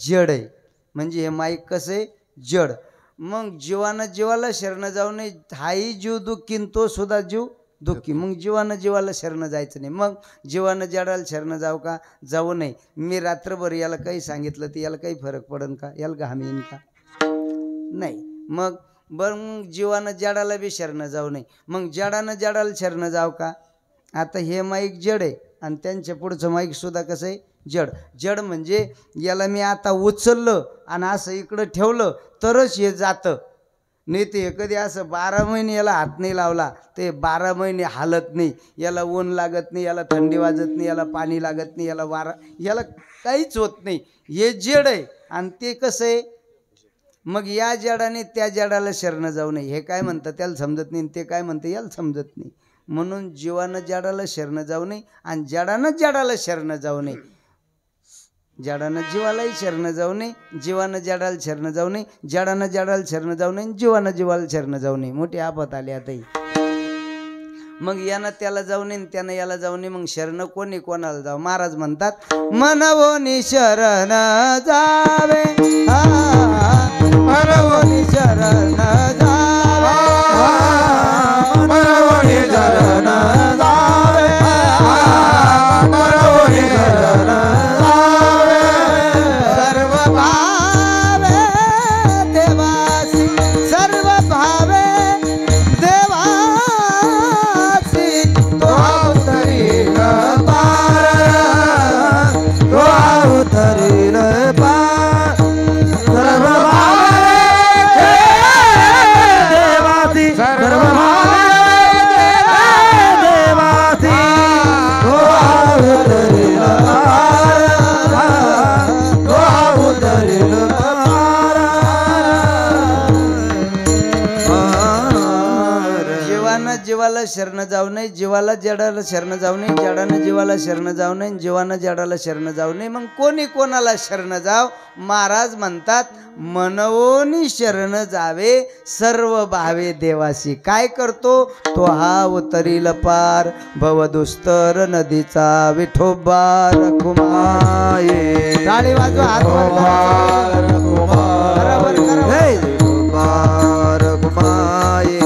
जड आहे. म्हणजे हे माईक कसं आहे, जड. मग जीवानं जीवाला शरण जाऊ नये, हाही जीव दुःखी तो सुद्धा जीव दुःखी. मग जीवानं जीवाला शरण जायचं नाही. मग जीवानं जडाला शरण जाऊ का, जाऊ नये. मी रात्रभर याला काही सांगितलं तर याला काही फरक पडेल का, याला घाम येईन का, नाही. मग बरं, मग जीवानं जडाला बी शरण जाऊ नये. मग जडानं जडाला शरण जाऊ का. आता हे माईक जड आहे आणि त्यांच्या पुढचं माईक सुद्धा कसं आहे, जड. जड म्हणजे याला मी आता उचललं आणि असं इकडं ठेवलं तरच हे जातं, नाही ते कधी असं 12 महिने याला हात नाही लावला ते 12 महिने हालत नाही. याला ऊन लागत नाही, याला थंडी वाजत नाही, याला पाणी लागत नाही, याला वारा, याला काहीच होत नाही. हे जड आहे आणि ते कसं आहे. मग या जडाने त्या जडाला शरण जाऊ नये. हे काय म्हणतं त्याला समजत नाही, ते काय म्हणतं याला समजत नाही. म्हणून जीवानं जडाला शरण जाऊ नये आणि जडानं जडाला शरण जाऊ नये. जडानं जीवालाही शरण जाऊ नये, जीवानं जडाला शरण जाऊ नये, जडानं जडाला शरण जाऊ नये, जीवानं जीवाला शरण जाऊ नये. मोठी आपत आली आता. मग यानं त्याला जाऊ नये, त्यानं याला जाऊ नये. मग शरण कोणी कोणाला जाऊ. महाराज म्हणतात, मनवोनी शरण जावे, मनवोनी शरण जावे, मनवोनी शरण जावे, मनवोनी शरण जावे. सर्व भावे देवासी, सर्व भावे देवासी, तो अवतरील पार, तो अवतरील पार. सर्व भावे देवासी, सर्व भावे देवासी, तो अवतरील पार, तो अवतरील पार. जीवानं जीवाला शरण जाऊ नये, जीवाला जडाला शरण जाऊ नये, जडानं जीवाला शरण जाऊ नये, जीवानं जडाला शरण जाऊ नये. मग कोणी कोणाला शरण जाव. महाराज म्हणतात, मनवोनी शरण जावे, सर्व भावे देवासी. काय करतो तो हा उतरील पार, भवदुस्तर नदीचा विठोबा रखुमाये. टाळी वाजवा, हात वाजवा, बरोबर करा. विठोबा रखुमाये,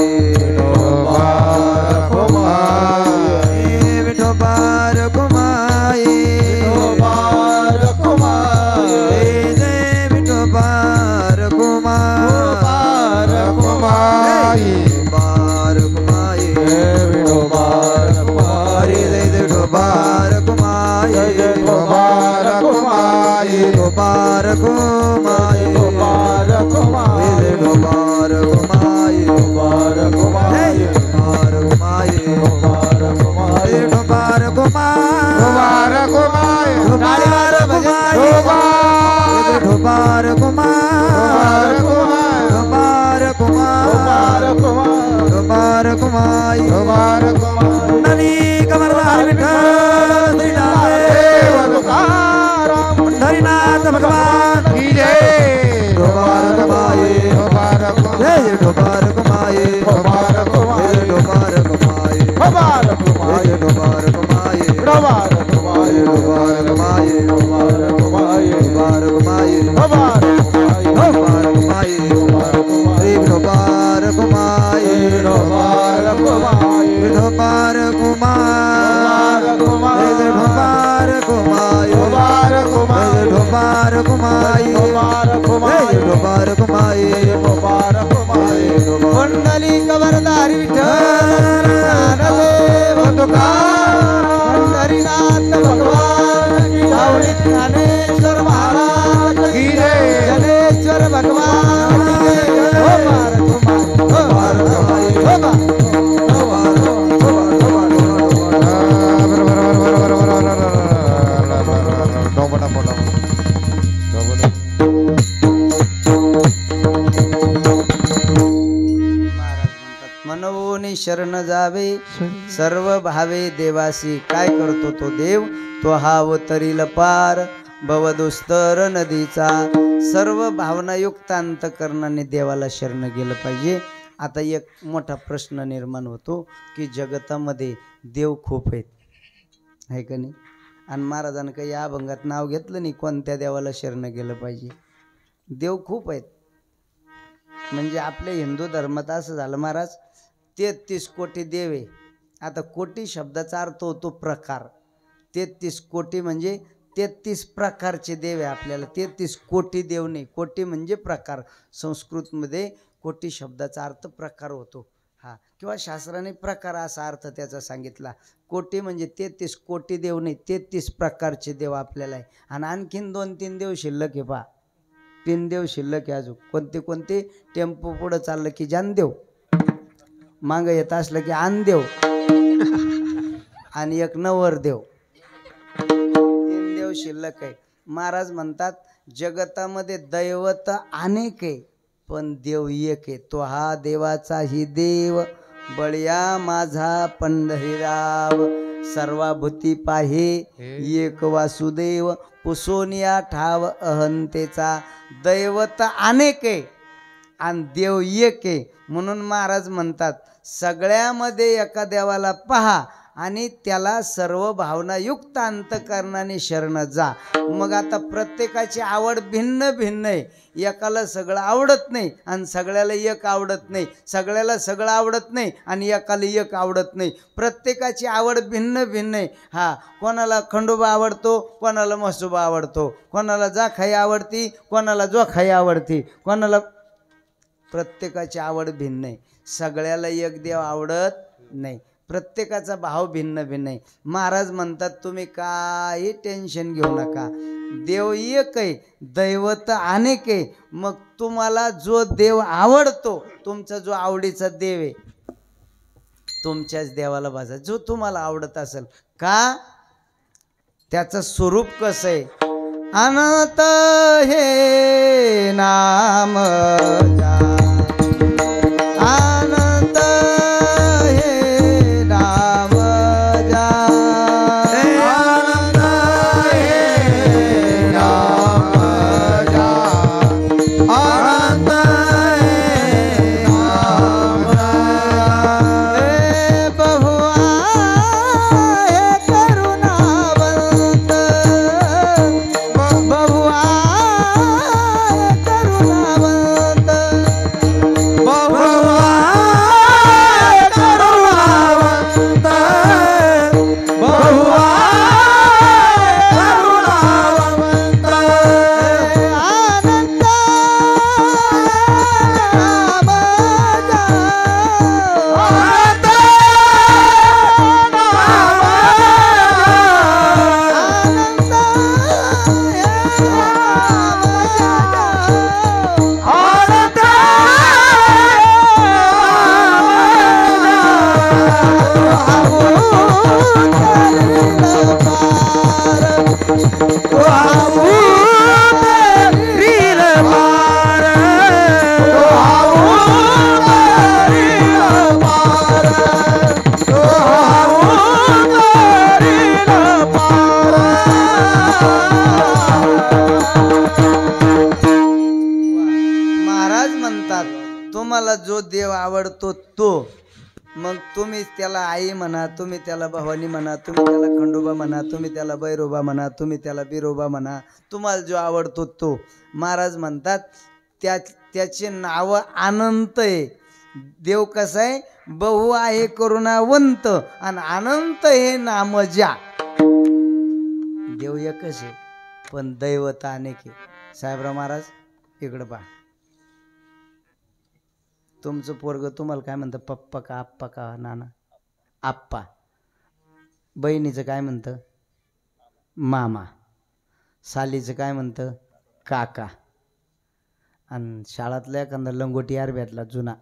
विठोबा रखुमाये, विठोबा रखुमाये, जय विठोबा रखुमाये, रखुमाये, रखुमाये, विठोबा रखुमाये, जय विठोबा रखुमाये, विठोबा रखुमाये, विठोबा रखुमाये, विठोबा रखुमाये, विठोबा रखुमाये, विठोबा रखुमाये, विठोबा रखुमाये, विठोबा रखुमाये, विठोबा रखुमाये, विठोबा रखुमाये, विठोबा रखुमाये, विठोबा रखुमाये, विठोबा रखुमाये, विठोबा रखुमाये, विठोबा रखुमाये. विठ्ठल श्री नामदेव तुकाराम पंढरीनाथ भगवान की जय ढोबार कमाये जय ढोबार कमाये ढोबार कमाये ढोबार कमाये ढोबार कमाये ढोबार कमाये ढोबार कमाये ढोबार कमाये ढोबार कमाये ढोबार कमाये ढोबार कमाये ढोबार कमाये ढोबार कमाये ढोबार कमाये ढोबार कमाये ढोबार कमाये ढोबार कमाये ढोबार कमाये ढोबार कमाये ढोबार कमाये कुंडली कवरदारी विठ्ठल ज्ञानदेव तुकाराम पंढरीनाथ भगवान की जय ज्ञानेश्वर महाराज की जय ज्ञानेश्वर भगवान की जय ढोबार कमाये मनवोनी शरण जावे सर्व भावे देवासी काय करतो तो देव तो हा अवतरील पार भवदुस्तर नदीचा सर्व भावनायुक्त अंतकरणाने देवाला शरण गेलं पाहिजे. आता एक मोठा प्रश्न निर्माण होतो की जगतामध्ये देव खूप आहेत आहे का नाही आणि महाराजांनी काही या अभंगात नाव घेतलं नाही कोणत्या देवाला शरण गेलं पाहिजे. देव खूप आहेत म्हणजे आपल्या हिंदू धर्मात असं झालं महाराज 33 कोटी देव आहे. आता कोटी शब्दाचा अर्थ होतो प्रकार. 33 कोटी म्हणजे 33 प्रकारचे देव आहे आपल्याला. 33 कोटी देव नाही. कोटी म्हणजे प्रकार. संस्कृतमध्ये कोटी शब्दाचा अर्थ प्रकार होतो. हा किंवा शास्त्राने प्रकार असा अर्थ त्याचा सांगितला. कोटी म्हणजे 33 कोटी देव नाही 33 प्रकारचे देव आपल्याला आहे. आणि आणखीन 2-3 देव शिल्लक आहे पहा. 3 देव शिल्लक आहे अजून. कोणते कोणते? टेम्पो पुढं चाललं की जानदेव, मागं येत असलं की आनदेव आणि एक नवरदेव. 3 देव शिल्लक आहे. महाराज म्हणतात जगतामध्ये दैवत अनेक आहे पण देव एक आहे. तो हा देवाचाही देव बळया माझा पंढरीराव. सर्वाभूती पाहे एक वासुदेव पुसोनिया ठाव अहंतेचा. दैवत अनेक आहे आणि देव एक आहे म्हणून महाराज म्हणतात सगळ्यामध्ये एका देवाला पहा आणि त्याला सर्व भावनायुक्त अंतकरणाने शरण जा. मग आता प्रत्येकाची आवड भिन्न भिन्न आहे. एकाला सगळं आवडत नाही आणि सगळ्याला एक आवडत नाही. सगळ्याला सगळं आवडत नाही आणि एकाला एक आवडत नाही. प्रत्येकाची आवड भिन्न भिन्न आहे. हा कोणाला खंडोबा आवडतो, कोणाला म्हसोबा आवडतो, कोणाला जाखाई आवडती, कोणाला जोखाई आवडती, कोणाला. प्रत्येकाची आवड भिन्न आहे. सगळ्याला एक देव आवडत नाही. प्रत्येकाचा भाव भिन्न भिन्न आहे. महाराज म्हणतात तुम्ही काही टेन्शन घेऊ नका. देव एक आहे दैवत अनेक आहे. मग तुम्हाला जो देव आवडतो तुमचा जो आवडीचा देव आहे तुमच्याच देवाला भाजा जो तुम्हाला आवडत असेल. का? त्याचं स्वरूप कसं आहे? अनंत हे नाम जा अनंत हे नाम जा अनंत हे नाम जा अनंत हे नाम हे बहुआ हे करुणावंत बहुआ हे करुणावंत महाराज म्हणतात तुम्हाला जो देव आवडतो तो, मग तुम्ही त्याला आई म्हणा, तुम्ही त्याला भवानी म्हणा, तुम्ही त्याला खंडोबा म्हणा, तुम्ही त्याला भैरोबा म्हणा, तुम्ही त्याला बिरोबा म्हणा, तुम्हाला जो आवडतो तो. महाराज म्हणतात त्याचे नाव अनंत आहे. देव कसा आहे, बहु आहे करुणावंत आणि अनंत हे नाम ज्या. देव एकच आहे पण दैवता अनेक आहे. साहेबराव महाराज इकडं पहा, तुमचं पोरग तुम्हाला काय म्हणतं, पप्पा का आप्पा का नाना? आप्पा. बहिणीचं काय म्हणतं, मामा. सालीचं काय म्हणतं, काका. आणि शाळातल्या एखादा लंगोटी यार भेटला जुना,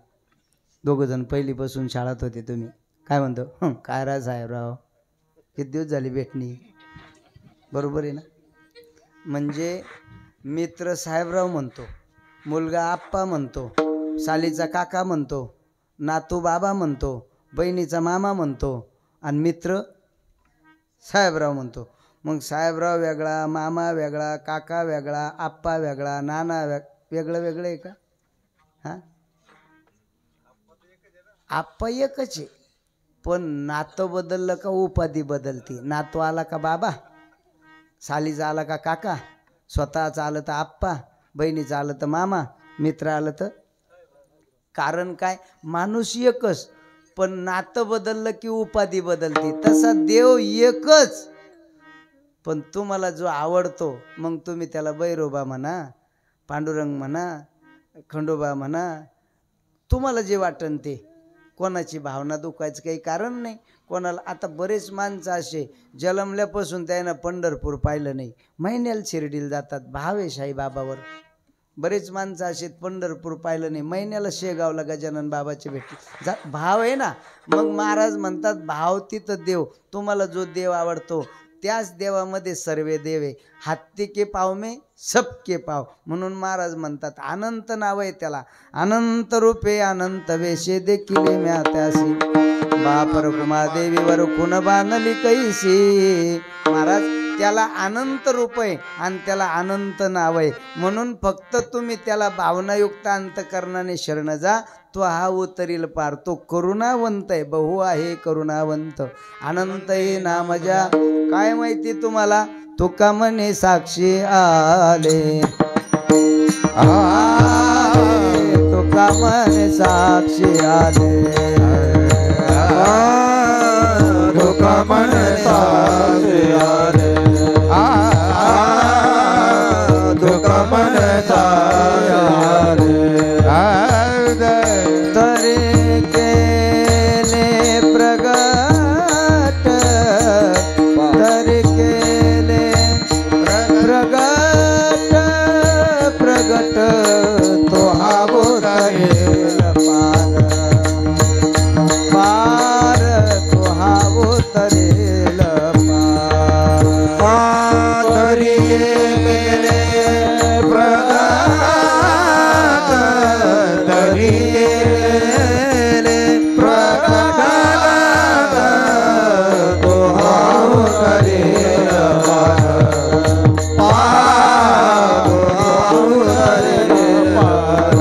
दोघं जण पहिलीपासून शाळेत होते, तुम्ही काय म्हणतो, काय रा साहेबराव, किती दिवस झाली भेटणी. बरोबर आहे ना. म्हणजे मित्र साहेबराव म्हणतो, मुलगा आप्पा म्हणतो, सालीचा काका म्हणतो, नातू बाबा म्हणतो, बहिणीचा मामा म्हणतो आणि मित्र साहेबराव म्हणतो. मग साहेबराव वेगळा, मामा वेगळा, काका वेगळा, आप्पा वेगळा, नाना वेगळं वेगळं आहे का? हां, आप्पा एकच आहे पण नातं बदललं का उपाधी बदलती. नातू आला का बाबा, सालीचा आला का काका, स्वतःचं आलं तर आप्पा, बहिणीचं आलं तर मामा, मित्र आलं तर. कारण काय, माणूस एकच पण नातं बदललं की उपाधी बदलते. तसा देव एकच पण तुम्हाला जो आवडतो मग तुम्ही त्याला भैरोबा म्हणा, पांडुरंग म्हणा, खंडोबा म्हणा, तुम्हाला जे वाटन ते. कोणाची भावना दुखायचं काही कारण नाही. कोणाला आता बरेच माणसं असे जन्मल्यापासून त्यानं पंढरपूर पाहिलं नाही, महिन्याला शिर्डीला जातात, भाव आहे साईबाबावर. बरेच माणसं असे पंढरपूर पाहिलं नाही, महिन्याला शेगावला गजानन बाबाचे भेटले, भाव आहे ना. मग महाराज म्हणतात भाव तिथं देव. तुम्हाला जो देव आवडतो त्याच देवामध्ये सर्वे देव आहे. हत्ती के पाव में सबके पाव. म्हणून महाराज म्हणतात अनंत नाव आहे त्याला. अनंत रूपे अनंत वेशे देखिले म्या त्यासी, बाप रखुमा देवीवर खुन बांधली कैसी. महाराज त्याला अनंत रूप आहे आणि त्याला अनंत नाव आहे. म्हणून फक्त तुम्ही त्याला भावनायुक्त अंतकरणाने शरण जा, तो हा उतरील पार. तो करुणावंत आहे, बहु आहे करुणावंत. अनंत हे नाम ज्या. काय माहिती तुम्हाला, तुका म्हणे साक्षी आले, तुका म्हणे साक्षी आले, तुका म्हणे साक्षी आले, तुका म्हणे साक्षी आले. तरी केले प्रगट, तरी केले प्रगट, प्रगट तो हा उतरेल पार, पार तो हा उतरेल पार. तरी केले प्रगट, तरी केले प्रगट तो हा उतरेल पार, पार तो उतरेल पार.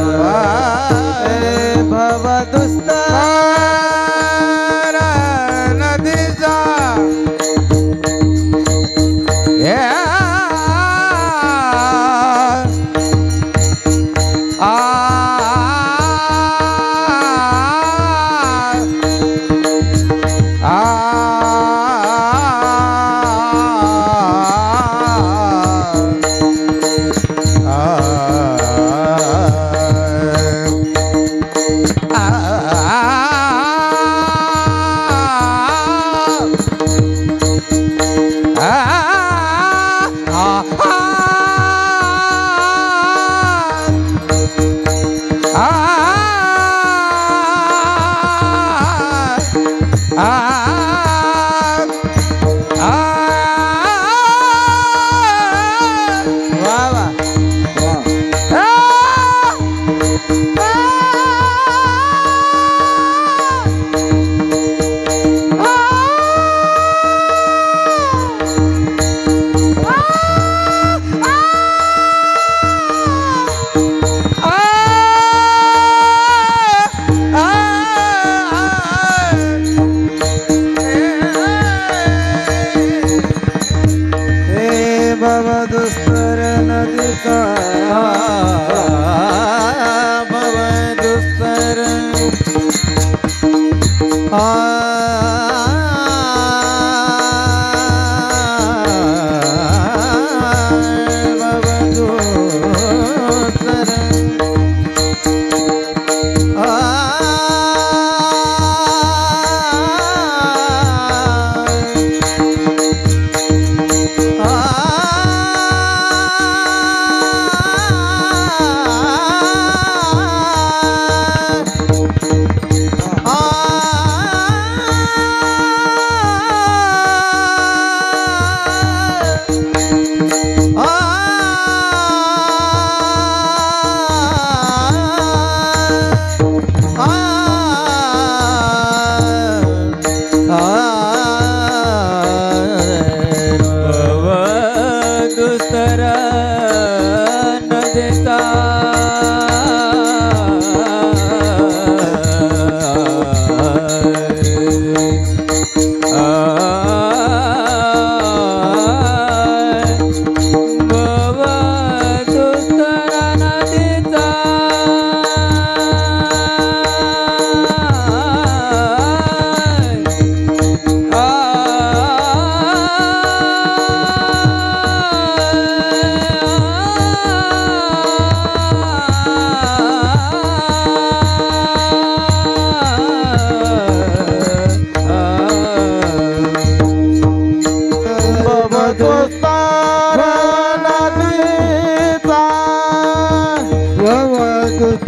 भव दुस्तर नदीचा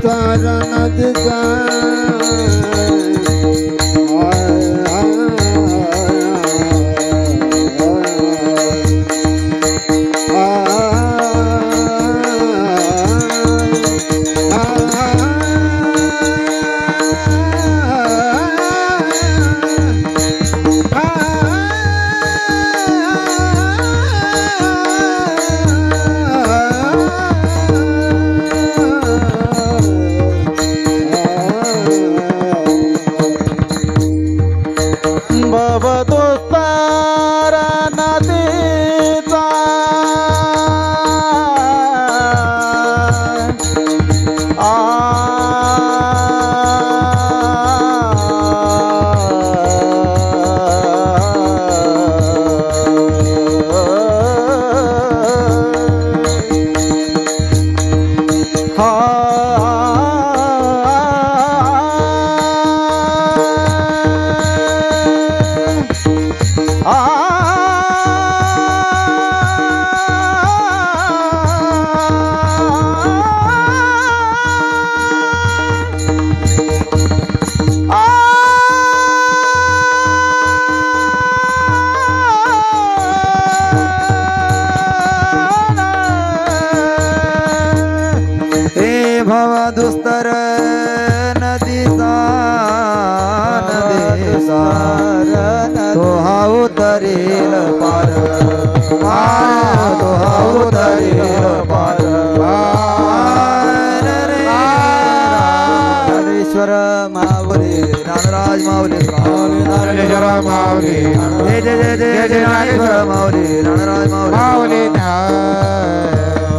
तारा नदीचा दुस्तर नदीचा तो हा उतरेल पार तो हा उतरेल पार ज्ञानेश्वर माऊली ज्ञानराज माऊली ज्ञानेश्वर माऊली जय जय जय जय ज्ञानेश्वर माऊली ज्ञानराज माऊली